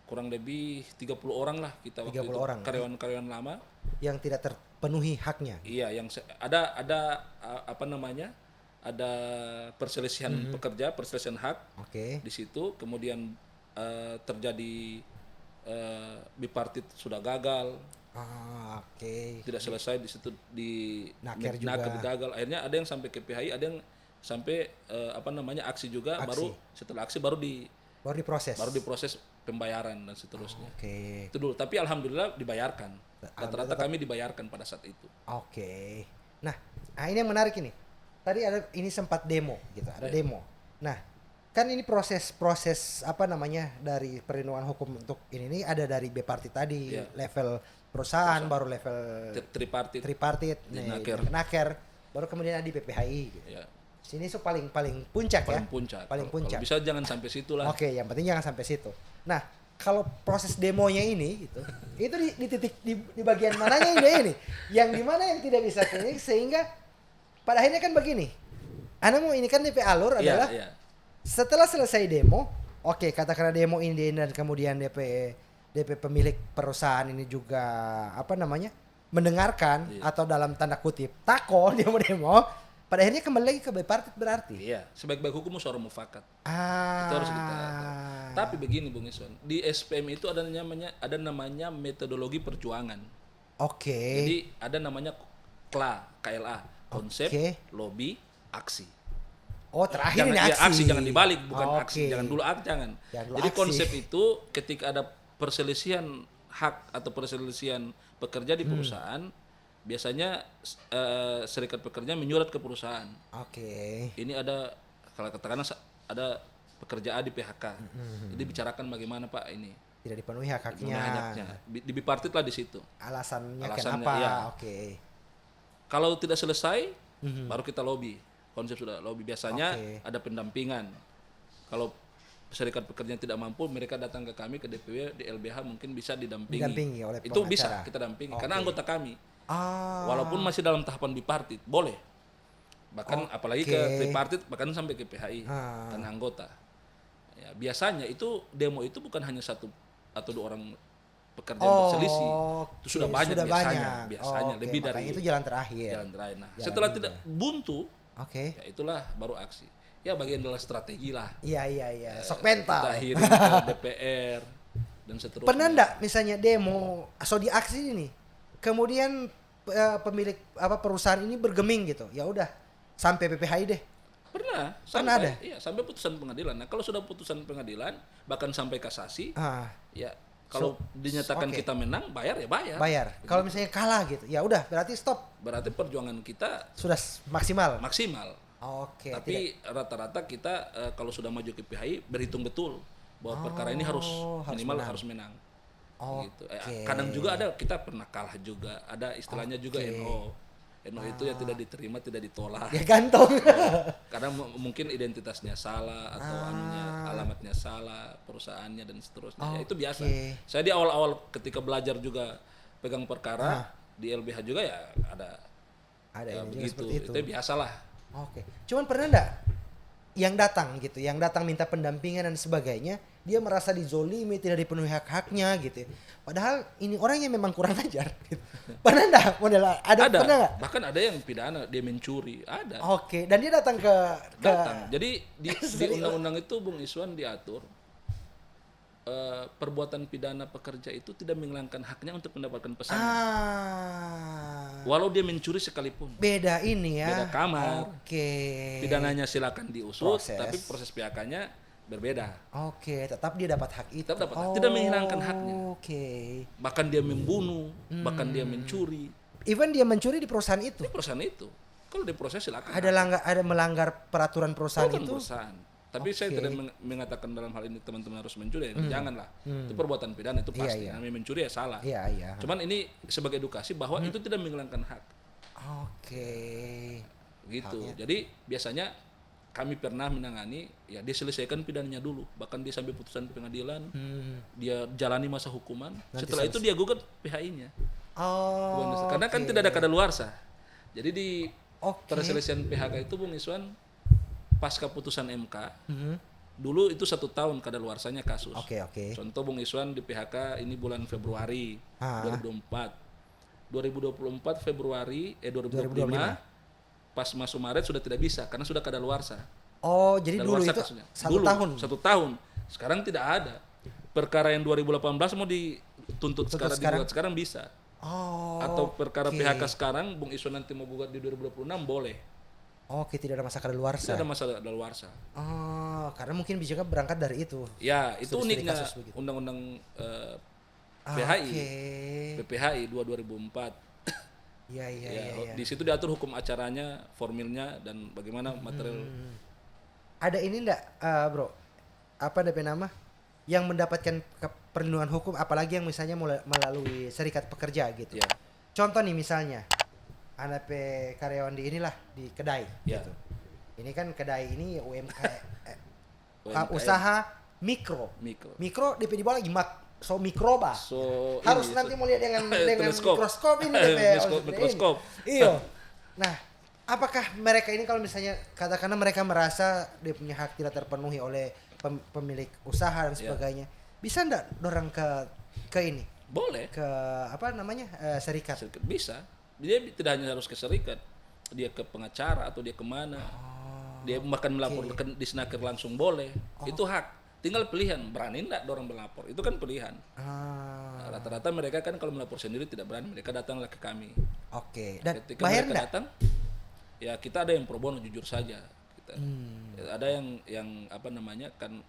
Speaker 1: kurang lebih 30 orang lah kita waktu itu, karyawan-karyawan lama
Speaker 2: yang tidak terpenuhi haknya.
Speaker 1: Iya, yang ada ada perselisihan pekerja, perselisihan hak di situ, kemudian terjadi bipartit sudah gagal. Tidak selesai di situ, di
Speaker 2: Naker
Speaker 1: gagal. Akhirnya ada yang sampai ke PHI, ada yang sampai aksi juga. Baru setelah aksi baru diproses pembayaran dan seterusnya. Itu dulu. Tapi alhamdulillah dibayarkan. Rata-rata kami dibayarkan pada saat itu.
Speaker 2: Nah, ini yang menarik ini. Tadi ini sempat demo gitu, ada demo. Nah, kan ini proses dari perlindungan hukum untuk ini ada dari bipartit tadi, level perusahaan, baru level tripartit, naker, baru kemudian ada di PPHI gitu. Sini paling puncak ya. Paling puncak.
Speaker 1: Kalau bisa jangan sampai situ lah.
Speaker 2: Yang penting jangan sampai situ. Nah, kalau proses demonya ini gitu, itu di titik di bagian mananya ini? Yang di mana yang tidak bisa ini, sehingga pada akhirnya kan begini. Anda mau ini kan DP alur adalah setelah selesai demo, katakanlah demo ini dan kemudian DP pemilik perusahaan ini juga mendengarkan atau dalam tanda kutip tako demo, pada akhirnya kembali lagi ke bipartit berarti.
Speaker 1: Iya, sebaik-baik hukum musyawarah mufakat. Itu harus kita. Tapi begini Bung Ison, di SPM itu ada namanya metodologi perjuangan. Jadi ada namanya KLA, konsep, lobby, aksi.
Speaker 2: Terakhir ini aksi.
Speaker 1: Aksi jangan dibalik, bukan aksi. Jangan dulu jangan. Jadi konsep itu ketika ada perselisihan hak atau perselisihan pekerja di perusahaan, biasanya serikat pekerja menyurat ke perusahaan. Ini ada, kalau katakanlah ada pekerja A di PHK. Jadi bicarakan bagaimana Pak ini.
Speaker 2: Tidak dipenuhi hak-haknya.
Speaker 1: Di bipartit lah di situ.
Speaker 2: Alasannya kenapa?
Speaker 1: Ya. Kalau tidak selesai, baru kita lobby. Konsep sudah lobby, biasanya ada pendampingan. Kalau serikat pekerja tidak mampu, mereka datang ke kami ke DPW, di LBH mungkin bisa didampingi
Speaker 2: oleh
Speaker 1: itu bisa kita dampingi karena anggota kami. Walaupun masih dalam tahapan bipartit boleh, bahkan apalagi ke tripartit, bahkan sampai ke PHI karena anggota. Ya, biasanya itu demo itu bukan hanya satu atau dua orang pekerja berselisih, itu sudah banyak biasanya lebih dari
Speaker 2: itu jalan terakhir.
Speaker 1: Nah, setelah tidak buntu, ya itulah baru aksi. Ya bagian adalah strategi lah.
Speaker 2: Iya. Sok mental.
Speaker 1: Kita akhiri ke DPR dan seterusnya.
Speaker 2: Pernah enggak misalnya demo atau di aksi ini, kemudian pemilik perusahaan ini bergeming gitu, ya udah sampai PPHI deh?
Speaker 1: Pernah ada. Iya, sampai putusan pengadilan. Nah, kalau sudah putusan pengadilan, bahkan sampai kasasi, ya kalau dinyatakan kita menang, bayar.
Speaker 2: Kalau misalnya kalah gitu, ya udah berarti stop.
Speaker 1: Berarti perjuangan kita
Speaker 2: sudah maksimal.
Speaker 1: Tapi rata-rata kita kalau sudah maju ke PHI berhitung betul bahwa perkara ini harus menang. Gitu. Kadang juga ada kita pernah kalah juga. Ada istilahnya juga NO itu yang tidak diterima, tidak ditolak.
Speaker 2: Ya gantung.
Speaker 1: Karena mungkin identitasnya salah atau alamatnya salah, perusahaannya dan seterusnya. Ya, itu biasa. Saya di awal-awal ketika belajar juga pegang perkara di LBH juga ya ada begitu. Itu biasalah.
Speaker 2: Cuman pernah enggak yang datang minta pendampingan dan sebagainya, dia merasa dizolimi, tidak dipenuhi hak-haknya gitu. Padahal ini orang yang memang kurang ajar. Gitu. Pernah enggak? Ada pernah enggak?
Speaker 1: Bahkan ada yang pidana dia mencuri, ada.
Speaker 2: Oke, dan dia datang ke
Speaker 1: Jadi di undang-undang itu Bung Iswan diatur perbuatan pidana pekerja itu tidak menghilangkan haknya untuk mendapatkan pesangon. Walau dia mencuri sekalipun.
Speaker 2: Beda ini ya.
Speaker 1: Beda kamar.
Speaker 2: Oke.
Speaker 1: Pidananya silakan diusut, tapi proses PHK-nya berbeda.
Speaker 2: Oke, tetap dia dapat hak itu.
Speaker 1: Tetap dapat, tidak menghilangkan haknya.
Speaker 2: Oke.
Speaker 1: Bahkan dia membunuh, bahkan dia mencuri.
Speaker 2: Even dia mencuri di perusahaan itu.
Speaker 1: Di perusahaan itu. Kalau diproses silakan.
Speaker 2: Ada melanggar peraturan perusahaan itu.
Speaker 1: Tapi saya tidak mengatakan dalam hal ini teman-teman harus mencuri, janganlah. Itu perbuatan pidana, itu pasti. Namanya mencuri ya salah. Cuman ini sebagai edukasi bahwa itu tidak menghilangkan hak.
Speaker 2: Oke.
Speaker 1: Gitu. Jadi biasanya kami pernah menangani, ya diselesaikan pidananya dulu, bahkan dia sampai putusan pengadilan, dia jalani masa hukuman. Setelah itu dia gugat PHI-nya. Karena kan tidak ada kadaluarsa. Jadi di perselesaian PHK itu Bung Iswan, pasca putusan MK, dulu itu 1 tahun kadaluarsanya kasus. Contoh Bung Iswan di PHK ini bulan Februari 2024. 2024 Februari 2025 pas masuk Maret sudah tidak bisa karena sudah kadaluarsa.
Speaker 2: Oh, jadi dulu itu kasusnya. 1 tahun.
Speaker 1: Sekarang tidak ada. Perkara yang 2018 mau dituntut sekarang bisa. Atau perkara PHK sekarang Bung Iswan nanti mau gugat di 2026 boleh.
Speaker 2: Oke, tidak ada masa kadaluarsa.
Speaker 1: Tidak ada masa kadaluarsa.
Speaker 2: Karena mungkin bisa berangkat dari itu.
Speaker 1: Ya, itu uniknya undang-undang PHI. PPHI 2004.
Speaker 2: Iya.
Speaker 1: Di situ diatur hukum acaranya, formilnya dan bagaimana material.
Speaker 2: Ada ini enggak, Bro? Apa DP nama? Yang mendapatkan perlindungan hukum apalagi yang misalnya melalui serikat pekerja gitu. Ya. Contoh nih misalnya anak karyawan di inilah di kedai gitu. Ini kan kedai ini UMKM. Usaha mikro. Mikro DP di bawah lagi mikro bah. Harus nanti mau lihat dengan mikroskop ini DP.
Speaker 1: Mikroskop.
Speaker 2: Iya. Nah, apakah mereka ini kalau misalnya katakanlah mereka merasa dia punya hak tidak terpenuhi oleh pemilik usaha dan sebagainya, bisa enggak dorang ke ini?
Speaker 1: Boleh.
Speaker 2: Ke apa namanya? Serikat.
Speaker 1: Bisa. Dia tidak hanya harus ke serikat, dia ke pengacara atau dia kemana, dia bahkan melapor di Snaker langsung boleh, itu hak. Tinggal pilihan, berani enggak dorang melapor, itu kan pilihan. Nah, rata-rata mereka kan kalau melapor sendiri tidak berani, mereka datanglah ke kami.
Speaker 2: Dan
Speaker 1: ketika
Speaker 2: bayar
Speaker 1: mereka
Speaker 2: enggak?
Speaker 1: Datang, ya kita ada yang pro bono jujur saja. Ada yang apa namanya kan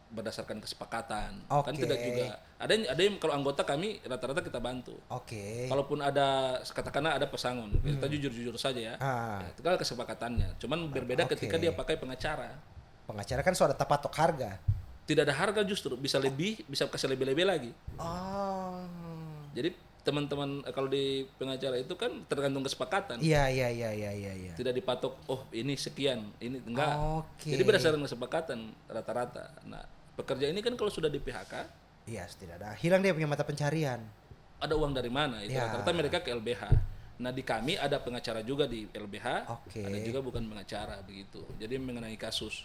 Speaker 1: berdasarkan kesepakatan. Kan tidak juga ada yang kalau anggota kami rata-rata kita bantu. Kalaupun ada katakanlah ada pesangon, kita jujur-jujur saja ya. Itu kan kesepakatannya. Cuman berbeda ketika dia pakai pengacara.
Speaker 2: Pengacara kan sudah patok harga.
Speaker 1: Tidak ada harga justru, bisa kasih lebih-lebih lagi. Jadi teman-teman kalau di pengacara itu kan tergantung kesepakatan.
Speaker 2: Iya.
Speaker 1: Tidak dipatok, ini sekian, ini enggak. Jadi berdasarkan kesepakatan rata-rata. Nah, pekerja ini kan kalau sudah di PHK,
Speaker 2: tidak ada. Hilang dia punya mata pencarian.
Speaker 1: Ada uang dari mana? Itu rata-rata mereka ke LBH. Nah, di kami ada pengacara juga di LBH, ada juga bukan pengacara begitu. Jadi mengenai kasus.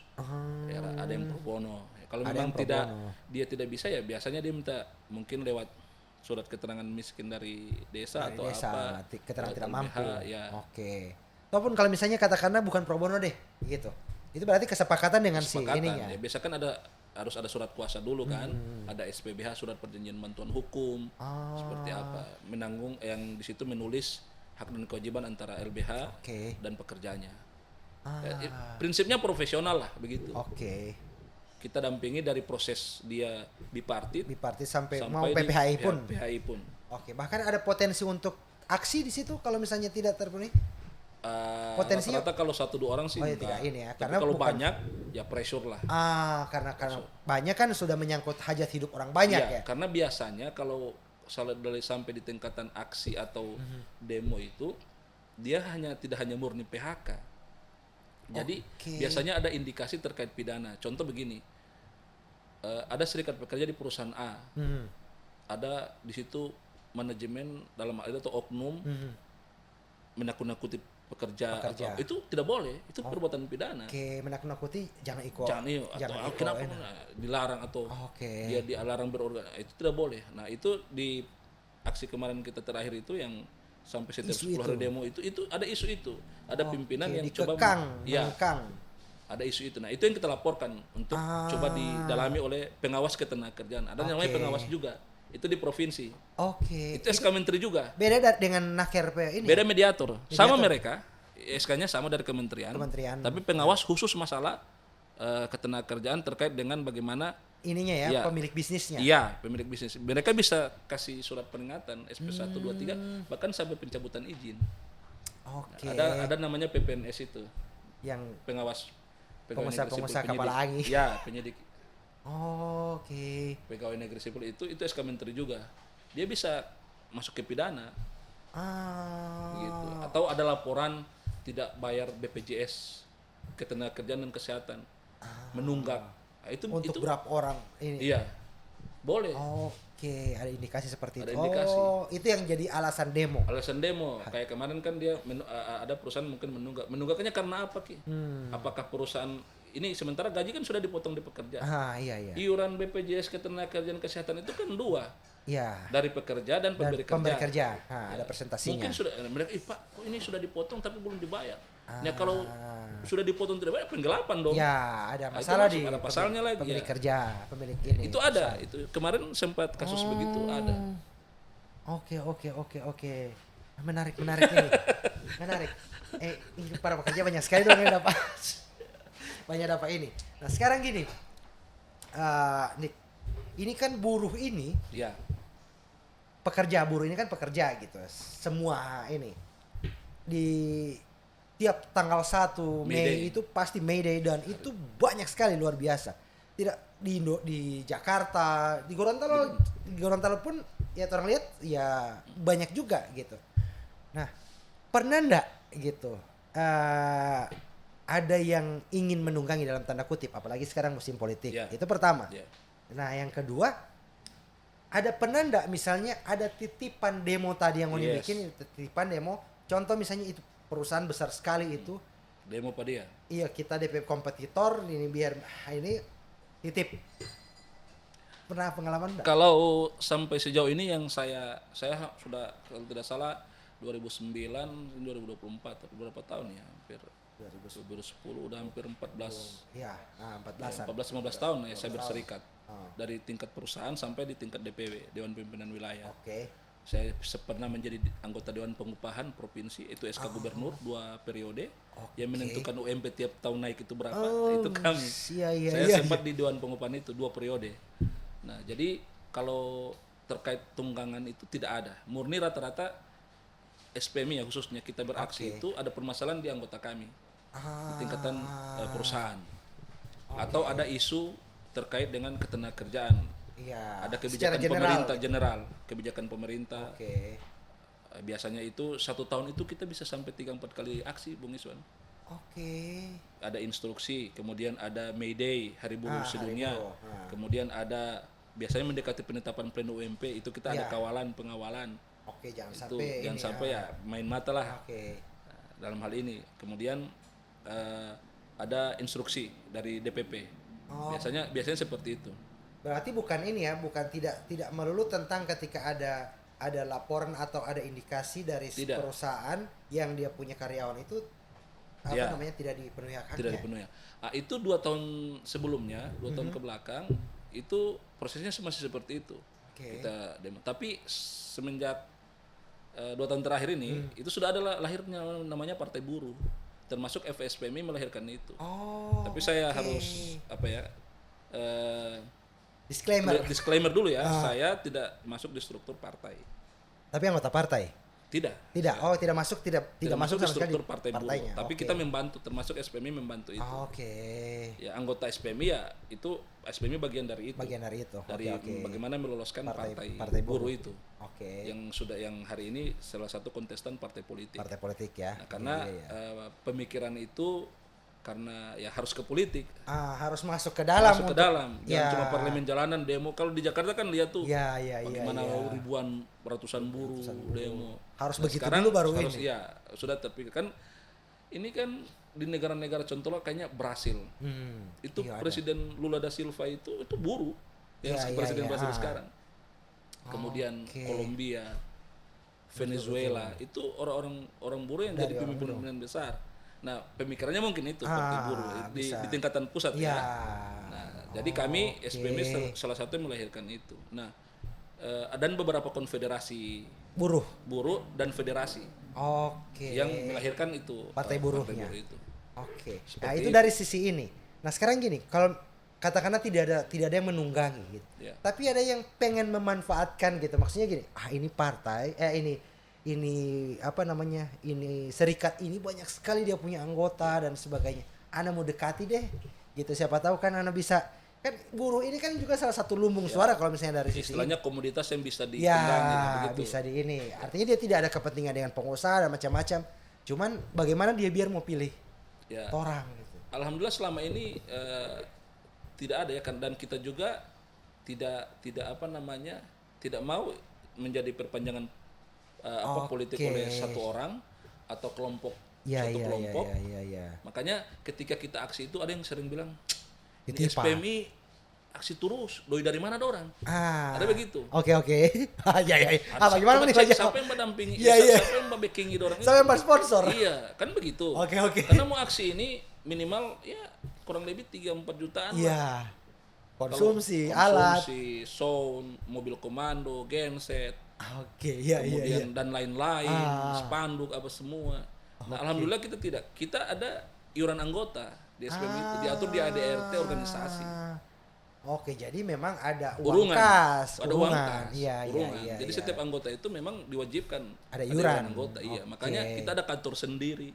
Speaker 1: Ya, ada yang pro bono. Kalau memang dia tidak bisa ya biasanya dia minta mungkin lewat surat keterangan miskin dari desa atau apa,
Speaker 2: keterangan tidak mampu.
Speaker 1: Ya.
Speaker 2: Ataupun kalau misalnya katakanlah bukan pro bono deh, gitu. Itu berarti kesepakatan dengan si ininya.
Speaker 1: Ya, biasa kan harus ada surat kuasa dulu kan, ada SPBH surat perjanjian bantuan hukum, seperti apa, menanggung yang di situ menulis hak dan kewajiban antara LBH dan pekerjanya. Prinsipnya profesional lah begitu. Kita dampingi dari proses dia bipartit
Speaker 2: sampai mau PPHI pun.
Speaker 1: PPHI pun.
Speaker 2: Bahkan ada potensi untuk aksi di situ kalau misalnya tidak terpenuhi. Potensi
Speaker 1: rata-rata kalau 1-2 orang sih
Speaker 2: tidak ini ya.
Speaker 1: Tapi karena kalau banyak ya pressure lah.
Speaker 2: Karena banyak kan sudah menyangkut hajat hidup orang banyak ya.
Speaker 1: Karena biasanya kalau sampai di tingkatan aksi atau demo itu dia tidak hanya murni PHK. Jadi biasanya ada indikasi terkait pidana. Contoh begini, ada serikat pekerja di perusahaan A, ada di situ manajemen dalam hal itu atau oknum menakut-nakuti pekerja. Atau itu tidak boleh, itu perbuatan pidana.
Speaker 2: Oke, menakut-nakuti jangan ikut.
Speaker 1: Atau kenapa dilarang atau dia dilarang berorganisasi, itu tidak boleh. Nah, itu di aksi kemarin kita terakhir itu yang sampai setiap 10 hari demo itu ada isu itu. Ada pimpinan yang coba ada isu itu. Nah, itu yang kita laporkan untuk coba didalami oleh pengawas ketenagakerjaan. Ada namanya pengawas juga. Itu di provinsi. Itu SK Menteri juga.
Speaker 2: Beda dengan Naker ini.
Speaker 1: Beda mediator. Sama mereka. SK-nya sama dari kementerian. Tapi pengawas khusus masalah ketenagakerjaan terkait dengan bagaimana
Speaker 2: ininya pemilik bisnisnya.
Speaker 1: Iya, pemilik bisnis. Mereka bisa kasih surat peringatan SP 1 2 3 bahkan sampai pencabutan izin. Ada namanya PPNS itu.
Speaker 2: Yang
Speaker 1: pengusaha
Speaker 2: kapal angin.
Speaker 1: Ya, penyidik.
Speaker 2: Pegawai
Speaker 1: negeri sipil itu SK Menteri juga. Dia bisa masuk ke pidana. Gitu. Atau ada laporan tidak bayar BPJS ketenagakerjaan dan kesehatan. Menunggak. Nah, itu
Speaker 2: berapa orang ini?
Speaker 1: Iya. Boleh.
Speaker 2: Ada indikasi seperti itu. Itu yang jadi alasan demo.
Speaker 1: Kayak kemarin kan dia ada perusahaan mungkin menunggak. Menunggaknya karena apa, Ki? Apakah perusahaan ini sementara gaji kan sudah dipotong di pekerja.
Speaker 2: Iya.
Speaker 1: Iuran BPJS ketenagakerjaan kesehatan itu kan 2. Iya. Dari pekerja dan pemberi
Speaker 2: kerja. Ada presentasinya.
Speaker 1: Mungkin sudah mereka, Pak, kok ini sudah dipotong tapi belum dibayar. Nah, kalau sudah dipotong tidak bayar, penggelapan dong.
Speaker 2: Ya, ada masalah ada
Speaker 1: pasalnya lagi.
Speaker 2: Pemilik kerja, pemilik ini.
Speaker 1: Itu ada, itu kemarin sempat kasus begitu ada.
Speaker 2: Oke. Menarik ini. Menarik. Ini para pekerja banyak sekali dong yang dapat. Banyak dapat ini. Nah, sekarang gini. Nick, ini kan buruh ini.
Speaker 1: Ya.
Speaker 2: Buruh ini kan pekerja gitu. Semua ini. Di tiap tanggal 1 Mei itu pasti May Day dan itu banyak sekali luar biasa. Tidak di Jakarta, di Gorontalo pun ya orang lihat ya banyak juga gitu. Nah, pernah enggak gitu ada yang ingin menunggangi dalam tanda kutip apalagi sekarang musim politik. Itu pertama. Nah, yang kedua pernah enggak misalnya ada titipan demo tadi yang mau dibikin titipan demo contoh misalnya itu perusahaan besar sekali itu
Speaker 1: demo pada dia.
Speaker 2: Iya, kita DP kompetitor ini biar ini titip. Pernah pengalaman enggak?
Speaker 1: Kalau sampai sejauh ini yang saya sudah kalau tidak salah 2009 2024 berapa tahun ya? Hampir 2010 udah hampir 14.
Speaker 2: Iya, 14-an.
Speaker 1: 15 tahun ya saya berserikat. Dari tingkat perusahaan sampai di tingkat DPW, Dewan Pimpinan Wilayah. Saya pernah menjadi anggota Dewan Pengupahan Provinsi, itu SK Gubernur 2 periode. Yang menentukan UMP tiap tahun naik itu berapa, itu kami. Saya sempat di Dewan Pengupahan itu 2 periode. Nah, jadi kalau terkait tunggangan itu tidak ada. Murni rata-rata SPMI ya khususnya kita beraksi itu ada permasalahan di anggota kami. Di tingkatan perusahaan. Atau ada isu terkait dengan ketenagakerjaan. Ada kebijakan pemerintah general, kebijakan pemerintah. Biasanya itu 1 tahun itu kita bisa sampai 3-4 kali aksi, Bung Iswan. Ada instruksi, kemudian ada May Day, Hari Buruh Sedunia. Kemudian ada biasanya mendekati penetapan pleno UMP itu kita ada pengawalan. Jangan sampai ya main mata lah. Dalam hal ini. Kemudian ada instruksi dari DPP. Biasanya seperti itu.
Speaker 2: Berarti bukan ini ya, bukan tidak melulu tentang ketika ada laporan atau ada indikasi dari perusahaan yang dia punya karyawan itu namanya tidak dipenuhi haknya.
Speaker 1: Tidak dipenuhi. Itu 2 tahun sebelumnya, 2 tahun ke belakang itu prosesnya masih seperti itu. Kita demo. Tapi semenjak 2 tahun terakhir ini itu sudah ada lahirnya namanya Partai Buruh. Termasuk FSPMI melahirkan itu. Tapi saya harus disclaimer dulu ya, saya tidak masuk di struktur partai.
Speaker 2: Tapi anggota partai?
Speaker 1: Tidak.
Speaker 2: Tidak masuk
Speaker 1: di struktur partai buruh. Tapi kita membantu, termasuk SPMI membantu itu. Ya anggota SPMI ya itu SPMI bagian dari itu. Dari bagaimana meloloskan partai buruh itu. Yang hari ini salah satu kontestan partai politik.
Speaker 2: Partai politik ya.
Speaker 1: Nah, karena pemikiran itu karena ya harus ke politik.
Speaker 2: Harus masuk ke dalam.
Speaker 1: Jangan cuma parlemen jalanan demo. Kalau di Jakarta kan lihat tuh bagaimana ratusan buruh demo.
Speaker 2: Harus begitu dulu baru
Speaker 1: ini. Ya sudah, tapi kan ini kan di negara-negara contohnya kayaknya Brasil. Itu Presiden Lula da Silva itu buruh yang presiden Brasil sekarang. Kemudian Kolombia, Venezuela, itu orang buruh yang jadi pemimpin besar. Nah, pemikirannya mungkin itu seperti buruh di tingkatan pusat ya. Nah, jadi kami SPMI salah satu yang melahirkan itu. Nah, dan beberapa konfederasi buruh dan federasi. Yang melahirkan itu
Speaker 2: partai buruhnya.
Speaker 1: Buruh itu.
Speaker 2: Nah, itu dari sisi ini. Nah, sekarang gini, kalau katakanlah tidak ada yang menunggangi gitu. Tapi ada yang pengen memanfaatkan gitu. Maksudnya gini, ini partai ini apa namanya? Ini serikat ini banyak sekali dia punya anggota dan sebagainya. Ana mau dekati deh. Gitu, siapa tahu kan ana bisa, kan buruh ini kan juga salah satu lumbung suara kalau misalnya dari sisi
Speaker 1: istilahnya komoditas yang bisa ditunggangi begitu.
Speaker 2: Bisa di ini. Artinya dia tidak ada kepentingan dengan pengusaha dan macam-macam. Cuman bagaimana dia biar mau pilih orang gitu.
Speaker 1: Alhamdulillah selama ini tidak ada ya kan, dan kita juga tidak apa namanya, tidak mau menjadi perpanjangan politik oleh satu orang atau kelompok kelompok. Makanya ketika kita aksi itu ada yang sering bilang ini SPMI aksi terus, doi dari mana ada orang? Ada begitu.
Speaker 2: Oke. Bagaimana nih Pak?
Speaker 1: Siapa yang mendampingi? Siapa yang membackingi orang itu?
Speaker 2: Siapa yang sponsor?
Speaker 1: Iya, kan begitu.
Speaker 2: Oke.
Speaker 1: Karena mau aksi ini minimal ya kurang lebih 3-4 jutaan.
Speaker 2: Iya. Konsumsi, alat,
Speaker 1: sound, mobil komando, genset.
Speaker 2: Kemudian
Speaker 1: dan lain-lain, spanduk apa semua. Nah, alhamdulillah kita ada iuran anggota di SPMI itu diatur di ADRT organisasi.
Speaker 2: Jadi memang ada uang kas.
Speaker 1: Iya. Jadi setiap anggota itu memang diwajibkan
Speaker 2: ada iuran
Speaker 1: anggota. Iya, makanya kita ada kantor sendiri.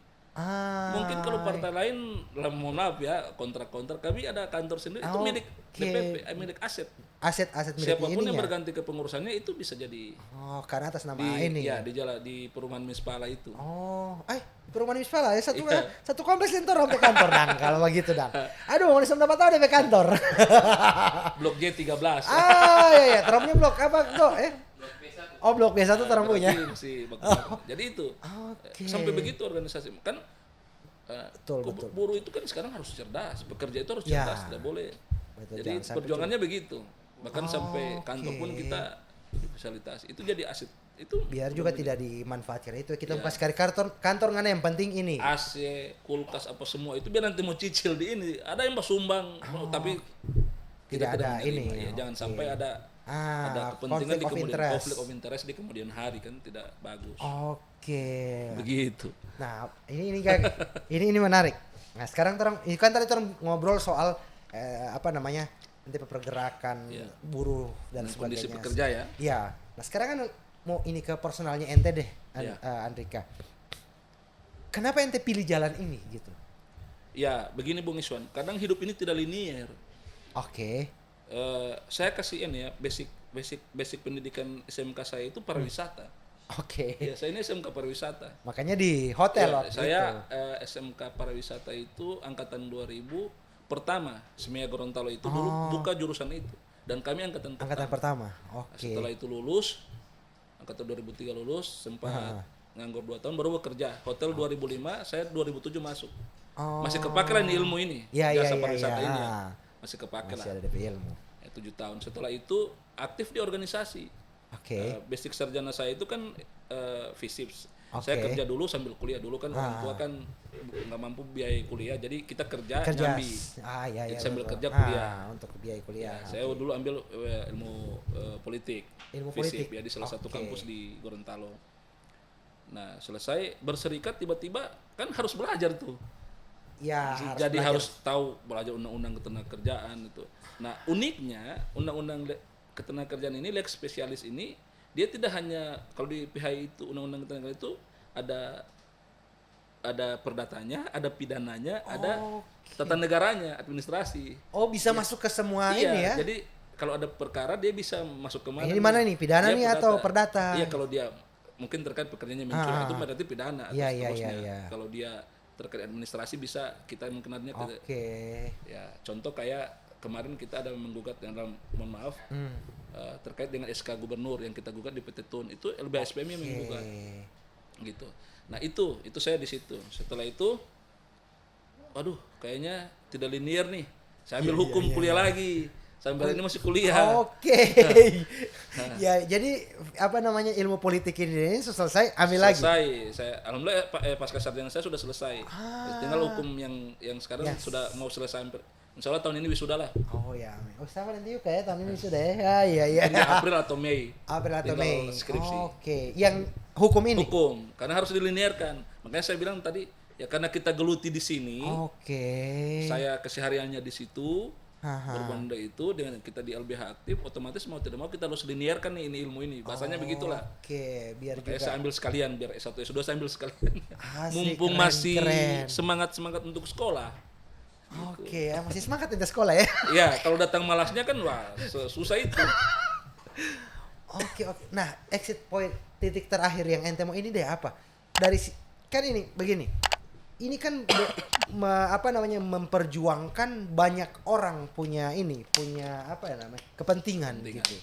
Speaker 1: Mungkin kalau partai lain, mohon maaf ya, kontrak-kontrak, kami ada kantor sendiri, itu milik DPP, milik aset milik siapapun yang berganti ke pengurusannya itu bisa jadi
Speaker 2: karena atas nama ini
Speaker 1: ya di perumahan Mispala itu.
Speaker 2: Perumahan Mispala ya, satu kompleks itu orang kantor dang kalau begitu dang. Aduh, mau dapat tahu DP kantor.
Speaker 1: Blok J13.
Speaker 2: Iya, teromnya blok apa tuh? Blok B1 terang punya.
Speaker 1: Jadi itu sampai begitu organisasi kan. Betul. Buruh itu kan sekarang harus cerdas, pekerja itu harus cerdas, tidak boleh. Jadi perjuangannya begitu. Bahkan sampai kantor pun kita fasilitasi. Itu jadi aset. Itu
Speaker 2: biar juga tidak dimanfaatkan itu. Kita pas cari kantor ngana yang penting ini.
Speaker 1: AC, kulkas apa semua itu biar nanti mau cicil di ini. Ada yang mau sumbang tapi
Speaker 2: tidak ada ini.
Speaker 1: Jangan sampai ada kepentingan di kemudian konflik of interest di kemudian hari, kan tidak bagus. Begitu.
Speaker 2: Nah, ini menarik. Nah, sekarang kan tadi ngobrol soal nanti pergerakan buruh dan sebagainya.
Speaker 1: Kondisi pekerja ya.
Speaker 2: Iya. Nah, sekarang kan mau ini ke personalnya ente deh, Andrika. Kenapa ente pilih jalan ini gitu?
Speaker 1: Ya, begini Bung Iswan. Kadang hidup ini tidak linear. Saya kasihin ya, basic pendidikan SMK saya itu pariwisata. Ya, saya ini SMK pariwisata.
Speaker 2: Makanya di hotel
Speaker 1: saya SMK pariwisata itu angkatan 2000 pertama, SMIA Gorontalo itu dulu buka jurusan itu, dan kami angkatan pertama. Setelah itu lulus, angkatan 2003 lulus, sempat nganggur 2 tahun baru bekerja. Hotel 2005, saya 2007 masuk. Masih kepake lah ilmu ini. Jasa pariwisata ini ya. Masih kepake lah.
Speaker 2: Masih ada DP ilmu.
Speaker 1: 7 tahun. Setelah itu aktif di organisasi. Basic sarjana saya itu kan FISIPS. Saya kerja dulu sambil kuliah. Dulu kan orang tua kan nggak mampu biaya kuliah, jadi kita kerja nyambi. Sambil kerja kuliah.
Speaker 2: Untuk biaya kuliah.
Speaker 1: Saya dulu ambil ilmu politik. FISIP ya di salah satu kampus di Gorontalo. Nah, selesai berserikat tiba-tiba kan harus belajar tuh. Jadi harus tahu belajar undang-undang ketenagakerjaan itu. Nah, uniknya undang-undang ketenagakerjaan ini, lex spesialis ini, dia tidak hanya kalau di PHI itu undang-undang ketenagakerjaan itu ada perdatanya, ada pidananya, ada tata negaranya, administrasi.
Speaker 2: Bisa masuk ke semua ini ya.
Speaker 1: Jadi kalau ada perkara dia bisa masuk ke mana?
Speaker 2: Ini mana nih, pidana nih atau perdata?
Speaker 1: Iya, kalau dia mungkin terkait pekerjaannya mencuri itu berarti pidana atau seterusnya. Kalau dia terkait administrasi bisa kita mengenalnya ya, contoh kayak kemarin kita ada menggugat dalam, mohon maaf, terkait dengan SK gubernur yang kita gugat di PT Tun, itu LBH SPMI yang menggugat. gitu. Nah itu saya di situ. Setelah itu, waduh kayaknya tidak linear nih. Saya ambil hukum kuliah lagi. Sambil ini masih kuliah.
Speaker 2: Oke. Ya, jadi apa namanya ilmu politik ini selesai ambil lagi.
Speaker 1: Selesai. Saya alhamdulillah pasca sarjana saya sudah selesai. Tinggal hukum yang sekarang sudah mau selesai. Insya Allah tahun ini wisuda lah.
Speaker 2: Oh ya. Oh sama nanti juga ya tahun ini wisuda ya. Iya.
Speaker 1: April atau Mei. Skripsi.
Speaker 2: Oke. Yang hukum ini.
Speaker 1: Hukum, karena harus dilinearkan. Makanya saya bilang tadi ya karena kita geluti di sini. Saya kesehariannya di situ. Berbanda itu dengan kita di LBH aktif, otomatis mau tidak mau kita harus linearkan nih ini ilmu ini. Bahasanya begitulah.
Speaker 2: Biar
Speaker 1: juga. Saya ambil sekalian biar S1 S2 saya ambil sekalian.
Speaker 2: Asik,
Speaker 1: mumpung masih semangat untuk sekolah.
Speaker 2: Masih semangat untuk sekolah ya.
Speaker 1: Iya, kalau datang malasnya kan wah susah itu.
Speaker 2: Oke. Nah, exit point titik terakhir yang ente mau ini deh apa? Dari kan ini begini. Ini kan memperjuangkan banyak orang punya kepentingan gitu.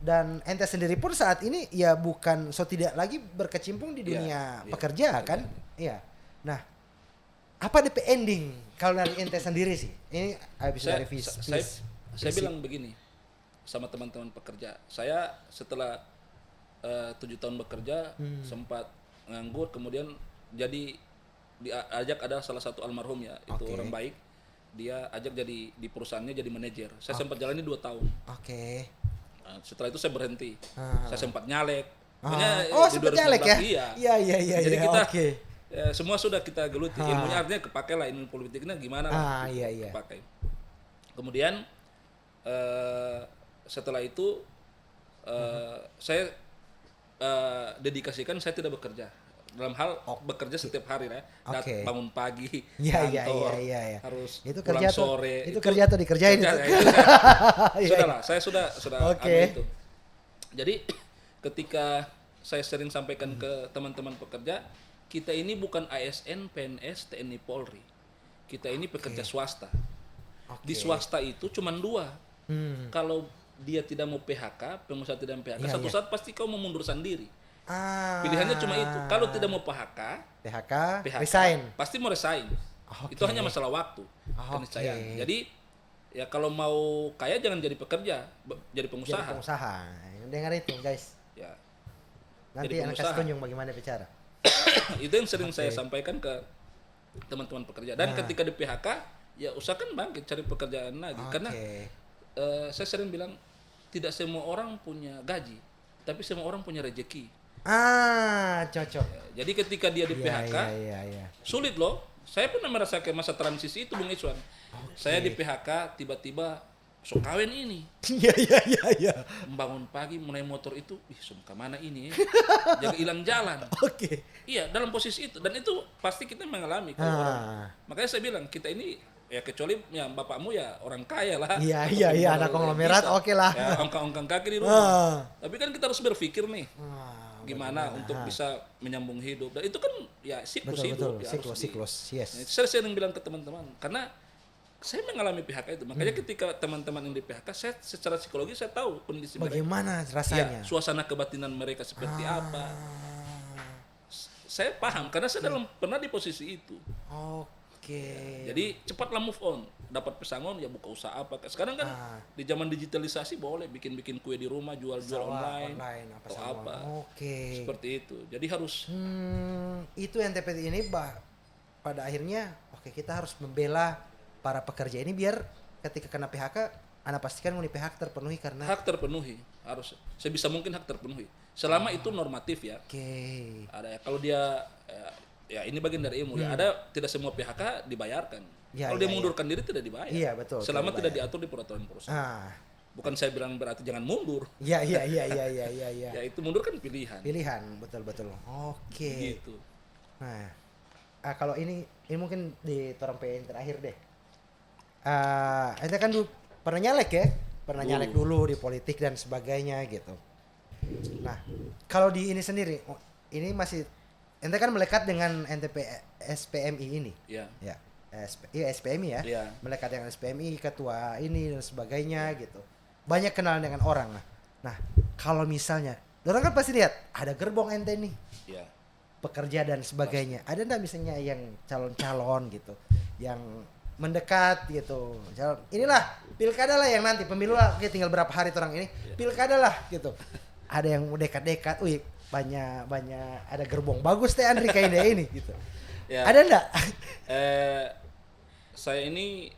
Speaker 2: Dan ente sendiri pun saat ini ya bukan tidak lagi berkecimpung di dunia pekerja kan? Iya. Nah, apa DP ending kalau dari ente sendiri sih? Ini habis dari
Speaker 1: saya bilang begini sama teman-teman pekerja. Saya setelah 7 tahun bekerja sempat nganggur, kemudian diajak ada salah satu almarhum ya, itu orang baik, dia ajak jadi di perusahaannya jadi manajer. Saya sempat jalani 2 tahun. Nah, setelah itu saya berhenti. Saya sempat nyalek.
Speaker 2: Sempat nyalek ya? Iya.
Speaker 1: Jadi kita semua sudah kita geluti. Ilmunya artinya kepakai lah, ilmu politiknya gimana lah. Kepakai. Kemudian setelah itu saya dedikasikan, saya tidak bekerja. Dalam hal bekerja setiap hari ya, bangun pagi, kantor, harus itu pulang kerja sore.
Speaker 2: Itu kerja atau dikerjain itu?
Speaker 1: Sudahlah, saya sudah ambil itu. Jadi ketika saya sering sampaikan ke teman-teman pekerja, kita ini bukan ASN, PNS, TNI, Polri. Kita ini pekerja swasta. Di swasta itu cuma 2. Kalau dia tidak mau PHK, pengusaha tidak mau PHK, satu saat pasti kau mau mundurkan diri. Pilihannya cuma itu. Kalau tidak mau PHK,
Speaker 2: resign.
Speaker 1: Pasti mau resign. Itu hanya masalah waktu. Jadi ya kalau mau kaya jangan jadi pekerja, jadi pengusaha.
Speaker 2: Jadi pengusaha. Dengar itu guys.
Speaker 1: Ya.
Speaker 2: Nanti anak kasih tunjuk bagaimana bicara.
Speaker 1: Itu yang sering saya sampaikan ke teman-teman pekerja. Dan ketika di PHK, ya usahakan bangkit cari pekerjaan lagi. Karena saya sering bilang tidak semua orang punya gaji, tapi semua orang punya rezeki.
Speaker 2: Cocok.
Speaker 1: Jadi ketika dia di PHK, sulit loh. Saya pernah merasakan masa transisi itu, Bung Iswan. Saya di PHK, tiba-tiba sok kawin ini.
Speaker 2: Iya.
Speaker 1: Membangun pagi, mulai motor itu, kemana ini? Jaga hilang jalan. Iya, dalam posisi itu. Dan itu pasti kita mengalami. Makanya saya bilang, kita ini ya kecuali ya bapakmu ya orang kaya lah.
Speaker 2: Iya, anak konglomerat lah.
Speaker 1: Ya, ongkang kaki di rumah. Tapi kan kita harus berpikir nih. Gimana untuk bisa menyambung hidup, dan itu kan ya siklus hidup.
Speaker 2: Siklus. Yes.
Speaker 1: Saya sering bilang ke teman-teman, karena saya mengalami PHK itu, makanya ketika teman-teman yang di PHK, saya secara psikologi saya tahu kondisi
Speaker 2: bagaimana
Speaker 1: mereka.
Speaker 2: rasanya,
Speaker 1: Suasana kebatinan mereka seperti apa. Saya paham karena saya pernah di posisi itu. Jadi cepatlah move on. Dapat pesangon ya buka usaha apa. Sekarang kan di zaman digitalisasi boleh bikin kue di rumah, jual online atau apa. Seperti itu. Jadi harus
Speaker 2: itu yang TPT ini pada akhirnya kita harus membela para pekerja ini biar ketika kena PHK, Anda pastikan PHK terpenuhi karena
Speaker 1: hak terpenuhi, harus sebisa mungkin hak terpenuhi. Selama itu normatif ya. Ada ya kalau dia ya ini bagian dari ilmu ya. Ada tidak semua PHK dibayarkan. Kalau dia mundurkan diri tidak dibayar.
Speaker 2: Iya betul.
Speaker 1: Selama tidak diatur di peraturan perusahaan. Bukan saya bilang berarti jangan mundur.
Speaker 2: Iya.
Speaker 1: Ya itu mundur kan pilihan.
Speaker 2: Betul.
Speaker 1: Gitu.
Speaker 2: Nah, kalau ini mungkin di torompein terakhir deh. Ente kan dulu pernah nyalek dulu di politik dan sebagainya gitu. Nah, kalau di ini sendiri, ini masih ente kan melekat dengan NTP SPMI ini.
Speaker 1: Iya.
Speaker 2: SPMI ya.
Speaker 1: Iya.
Speaker 2: Melekat dengan SPMI, ketua ini dan sebagainya gitu. Banyak kenalan dengan orang. Nah, kalau misalnya orang kan pasti lihat ada gerbong ente nih.
Speaker 1: Iya.
Speaker 2: pekerja dan sebagainya. Ada enggak misalnya yang calon-calon gitu yang mendekat gitu. Inilah pilkada lah yang nanti pemilu lah, oke, tinggal berapa hari orang ini. Pilkada lah gitu. Ada yang dekat-dekat, wih banyak ada gerbong bagus teh Andri kayaknya ini gitu. Ya. Ada enggak?
Speaker 1: Saya ini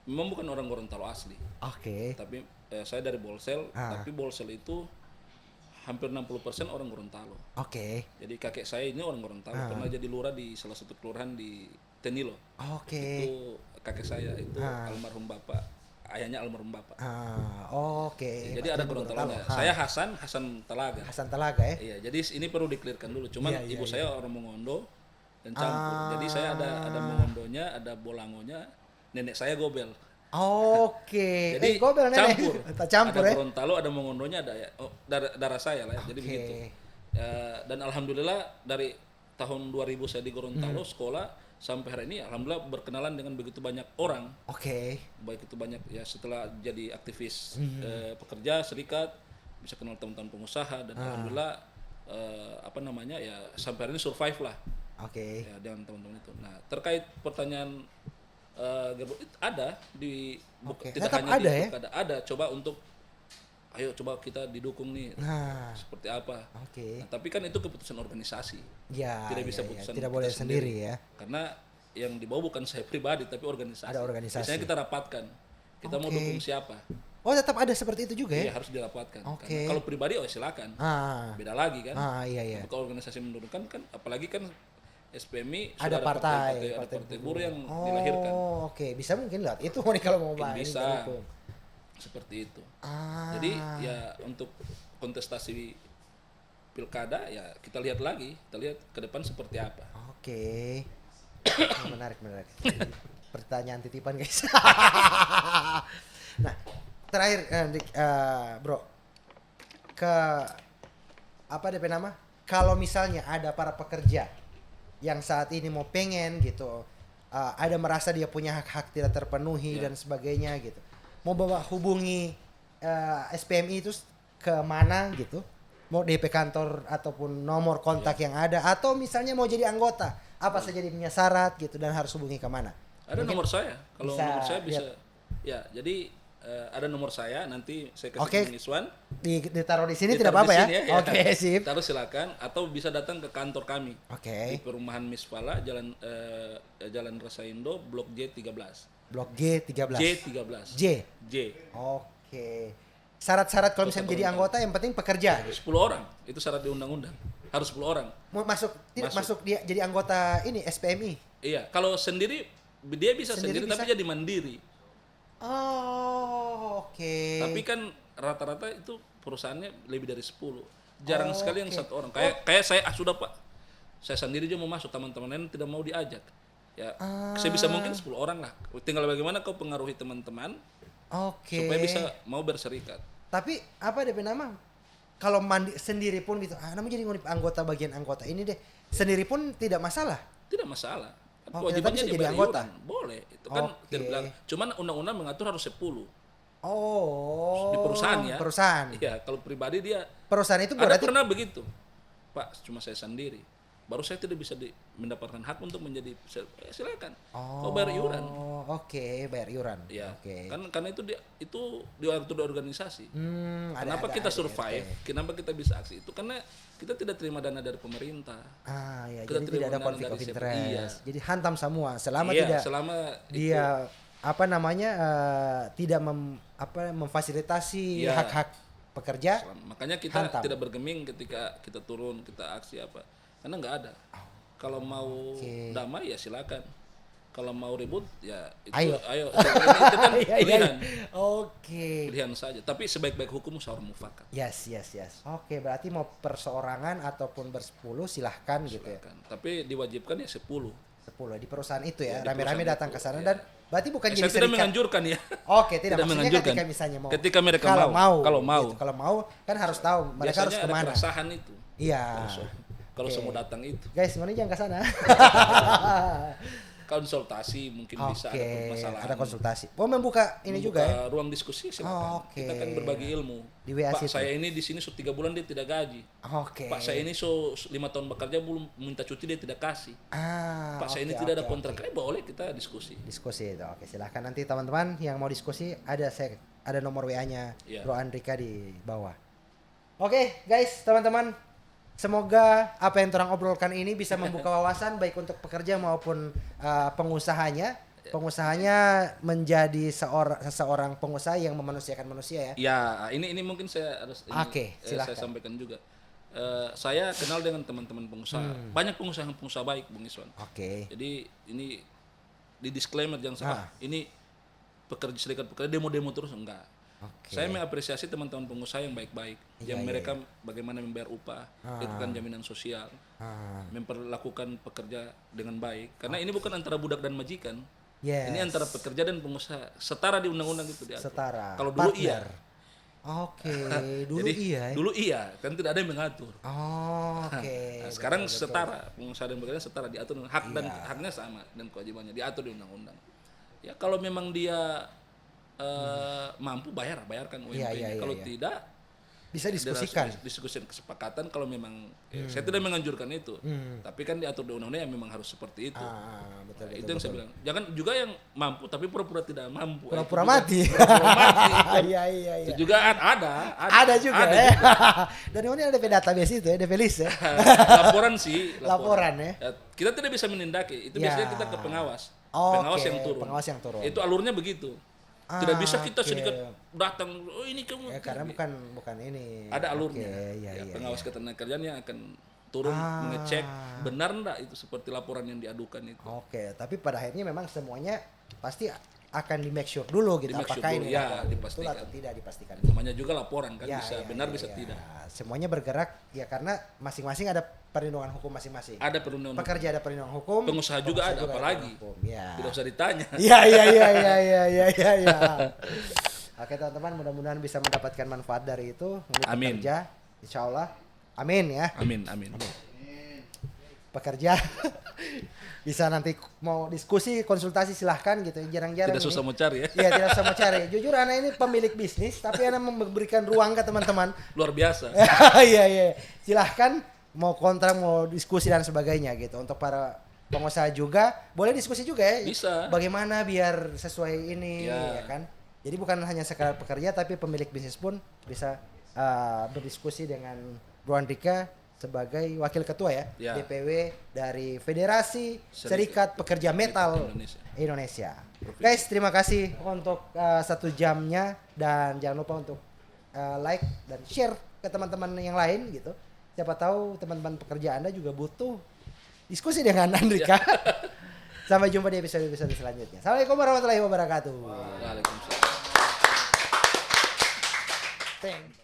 Speaker 1: memang bukan orang Gorontalo asli.
Speaker 2: Oke.
Speaker 1: Tapi saya dari Bolsel, tapi Bolsel itu hampir 60% orang Gorontalo.
Speaker 2: Oke.
Speaker 1: Jadi kakek saya ini orang Gorontalo, pernah jadi lurah di salah satu kelurahan di Tenilo.
Speaker 2: Oke.
Speaker 1: Itu kakek saya itu almarhum bapak, ayahnya almarhum bapak.
Speaker 2: Oke.
Speaker 1: Jadi ada Gorontalonya. Saya Hasan Talaga.
Speaker 2: Hasan Talaga ya?
Speaker 1: Iya, jadi ini perlu diklirkan dulu. Cuman ibu saya orang Mongondo dan campur. Jadi saya ada Mongondonya, ada Bolangonya, nenek saya Gobel.
Speaker 2: Oke.
Speaker 1: Jadi
Speaker 2: Gobel nenek.
Speaker 1: Campur ada Gorontalo, ada Mongondonya, ada darah saya lah. Jadi begitu. Dan alhamdulillah dari tahun 2000 saya di Gorontalo sekolah sampai hari ini alhamdulillah berkenalan dengan begitu banyak orang. Baik itu banyak ya setelah jadi aktivis pekerja serikat bisa kenal teman-teman pengusaha dan alhamdulillah ya sampai hari ini survive lah. Ya dengan teman-teman itu. Nah, terkait pertanyaan ada tidak
Speaker 2: tetap
Speaker 1: hanya
Speaker 2: ada
Speaker 1: di
Speaker 2: ya?
Speaker 1: Ada coba untuk ayo coba kita didukung nih seperti apa. Nah, tapi kan itu keputusan organisasi. Tidak bisa putusan
Speaker 2: tidak boleh sendiri ya.
Speaker 1: Karena yang dibawa bukan saya pribadi tapi organisasi.
Speaker 2: Ada organisasi.
Speaker 1: Biasanya kita rapatkan. Kita mau dukung siapa.
Speaker 2: Oh, tetap ada seperti itu juga ya?
Speaker 1: Iya, harus dirapatkan. Karena kalau pribadi silakan. Beda lagi kan.
Speaker 2: Iya.
Speaker 1: Kalau organisasi menurunkan kan apalagi kan SPMI
Speaker 2: ada partai
Speaker 1: buruh yang dilahirkan.
Speaker 2: Bisa mungkin lah. Itu kalau mau bahas
Speaker 1: bisa. Seperti itu. Jadi ya untuk kontestasi pilkada ya kita lihat lagi, kita lihat ke depan seperti apa.
Speaker 2: Menarik. Pertanyaan titipan guys. Nah, terakhir bro, ke apa DP nama? Kalau misalnya ada para pekerja yang saat ini mau pengen gitu, ada merasa dia punya hak-hak tidak terpenuhi dan sebagainya gitu, mau bawa hubungi SPMI itu ke mana gitu, mau DP kantor ataupun nomor kontak yang ada, atau misalnya mau jadi anggota, apa saja punya syarat gitu dan harus hubungi ke mana?
Speaker 1: Ada nomor saya, kalau nomor saya bisa ya, jadi ada nomor saya, nanti saya kasih Bung Iswan.
Speaker 2: Ditaruh di sini tidak apa-apa ya? Sip.
Speaker 1: Taruh silakan, atau bisa datang ke kantor kami. Di perumahan Misfala, Jalan Rasaindo, Blok J13.
Speaker 2: Blok J13. J. Syarat-syarat kalau misalnya menjadi anggota yang penting pekerja.
Speaker 1: 10 orang, itu syarat di undang-undang. Harus 10 orang.
Speaker 2: Mau masuk dia jadi anggota ini SPMI.
Speaker 1: Iya, kalau sendiri dia bisa sendiri tapi jadi mandiri. Tapi kan rata-rata itu perusahaannya lebih dari 10. Jarang sekali yang satu orang. Kayak saya sudah Pak. Saya sendiri juga mau masuk, teman-teman lain tidak mau diajak. Ya, saya bisa mungkin 10 orang lah. Tinggal bagaimana kau pengaruhi teman-teman supaya bisa mau berserikat.
Speaker 2: Tapi apa DP nama? Kalau sendiri pun gitu, namun jadi anggota bagian anggota ini deh. Sendiri pun tidak masalah.
Speaker 1: Tidak masalah. Kewajibannya dia
Speaker 2: jadi anggota.
Speaker 1: Boleh. Itu kan terbilang. Cuman undang-undang mengatur harus 10.
Speaker 2: Di
Speaker 1: perusahaan ya.
Speaker 2: Perusahaan.
Speaker 1: Iya, kalau pribadi dia.
Speaker 2: Perusahaan itu berarti.
Speaker 1: Ada pernah begitu. Pak, cuma saya sendiri. Baru saya tidak bisa mendapatkan hak untuk menjadi silakan. Kau bayar iuran.
Speaker 2: Bayar iuran.
Speaker 1: Ya. Kan karena itu diatur di organisasi. Kenapa kita survive? Kenapa kita bisa aksi itu? Karena kita tidak terima dana dari pemerintah.
Speaker 2: Kita jadi tidak ada konflik of interest.
Speaker 1: Iya.
Speaker 2: Jadi hantam semua selama
Speaker 1: dia
Speaker 2: tidak memfasilitasi hak-hak pekerja.
Speaker 1: Makanya kita tidak bergeming ketika kita turun, kita aksi apa. Karena nggak ada. Kalau mau damai ya silakan. Kalau mau ribut ya itu ayo. Itu kan pilihan. Pilihan saja. Tapi sebaik-baik hukum musyawarah mufakat.
Speaker 2: Yes. Berarti mau perseorangan ataupun bersepuluh silahkan gitu ya.
Speaker 1: Tapi diwajibkan ya 10
Speaker 2: di perusahaan itu ya. Rame-rame datang ke sana dan berarti bukan jadi serikat.
Speaker 1: Saya tidak menganjurkan ya.
Speaker 2: Tidak maksudnya ketika misalnya mau.
Speaker 1: Ketika mereka mau.
Speaker 2: Gitu. Kalau mau kan harus tahu mereka harus kemana.
Speaker 1: Ada keresahan itu.
Speaker 2: Iya.
Speaker 1: Kalau semua datang itu.
Speaker 2: Guys, semuanya jangan ke sana.
Speaker 1: konsultasi mungkin bisa ada permasalahan.
Speaker 2: Ada konsultasi. Membuka ini juga ya.
Speaker 1: Ruang diskusi silakan. Kita kan berbagi ilmu.
Speaker 2: Di WA
Speaker 1: Pak, saya ini di sini 3 bulan dia tidak gaji. Pak, saya ini 5 tahun bekerja belum minta cuti dia tidak kasih. Pak, saya ini tidak ada kontrak. Boleh kita diskusi.
Speaker 2: Diskusi itu. Oke, silahkan nanti teman-teman yang mau diskusi ada nomor WA-nya Bro Andrika di bawah. Oke, guys, teman-teman. Semoga apa yang orang obrolkan ini bisa membuka wawasan baik untuk pekerja maupun pengusahanya. Pengusahanya menjadi seorang pengusaha yang memanusiakan manusia ya.
Speaker 1: Ya, ini mungkin saya harus saya sampaikan juga. Saya kenal dengan teman-teman pengusaha. Banyak pengusaha baik, Bung Iswan. Jadi ini di disclaimer jangan salah. Ini serikat pekerja demo-demo terus enggak. Saya mengapresiasi teman-teman pengusaha yang baik-baik, yang mereka bagaimana membayar upah, lakukan jaminan sosial, memperlakukan pekerja dengan baik. Karena ini bukan antara budak dan majikan, ini antara pekerja dan pengusaha, setara di undang-undang itu diatur.
Speaker 2: Setara.
Speaker 1: Kalau dulu iya.
Speaker 2: Dulu iya.
Speaker 1: Dulu iya, kan tidak ada yang mengatur.
Speaker 2: Nah,
Speaker 1: sekarang setara, pengusaha dan pekerja setara diatur, dan haknya sama dan kewajibannya diatur di undang-undang. Ya kalau memang dia mampu bayarkan UMP-nya. Kalau tidak
Speaker 2: bisa diskusikan
Speaker 1: kesepakatan kalau memang saya tidak menganjurkan itu. Tapi kan diatur di undang-undang yang memang harus seperti itu.
Speaker 2: Betul,
Speaker 1: itu yang saya bilang. Jangan juga yang mampu tapi pura-pura tidak mampu.
Speaker 2: Pura-pura mati.
Speaker 1: Itu juga ada
Speaker 2: juga. Dan ini ada database itu ya, database ya. Laporan ya.
Speaker 1: Kita tidak bisa menindaki. Itu biasanya kita ke pengawas. Pengawas yang turun. Itu alurnya begitu. Tidak bisa kita sedikit datang, ini kamu.
Speaker 2: Karena bukan ini.
Speaker 1: Ada alurnya. Pengawas ketenagakerjaan yang akan turun mengecek benar enggak itu seperti laporan yang diadukan itu.
Speaker 2: Tapi pada akhirnya memang semuanya pasti akan di make sure dulu gitu. Apakah ini
Speaker 1: dipastikan
Speaker 2: atau tidak dipastikan.
Speaker 1: Namanya juga laporan kan bisa benar bisa tidak.
Speaker 2: Semuanya bergerak ya karena masing-masing ada perlindungan hukum masing-masing.
Speaker 1: Ada perlindungan.
Speaker 2: Pekerja ada perlindungan hukum.
Speaker 1: Pengusaha juga ada apalagi. Tidak usah ditanya.
Speaker 2: Iya. Oke teman-teman, mudah-mudahan bisa mendapatkan manfaat dari itu.
Speaker 1: Amin.
Speaker 2: Pekerja, insya Allah. Amin ya.
Speaker 1: Amin.
Speaker 2: Pekerja bisa nanti mau diskusi, konsultasi silahkan gitu. Jarang-jarang.
Speaker 1: Tidak susah mau cari ya.
Speaker 2: Iya, tidak susah mau cari. Jujur anak ini pemilik bisnis, tapi anak memberikan ruang ke teman-teman.
Speaker 1: Luar biasa.
Speaker 2: Iya. Silahkan mau kontrak, mau diskusi dan sebagainya gitu. Untuk para pengusaha juga boleh diskusi juga ya.
Speaker 1: Bisa.
Speaker 2: Bagaimana biar sesuai ini ya kan. Jadi bukan hanya sekadar pekerja tapi pemilik bisnis pun bisa berdiskusi dengan Bro Andrika sebagai wakil ketua ya. DPW dari Federasi Serikat Pekerja Metal Indonesia. Guys, terima kasih untuk 1 jamnya dan jangan lupa untuk like dan share ke teman-teman yang lain gitu. Siapa tahu teman-teman pekerja Anda juga butuh diskusi dengan Andrika. Sampai jumpa di episode-episode selanjutnya. Assalamualaikum warahmatullahi wabarakatuh.
Speaker 1: Waalaikumsalam.
Speaker 2: Thanks.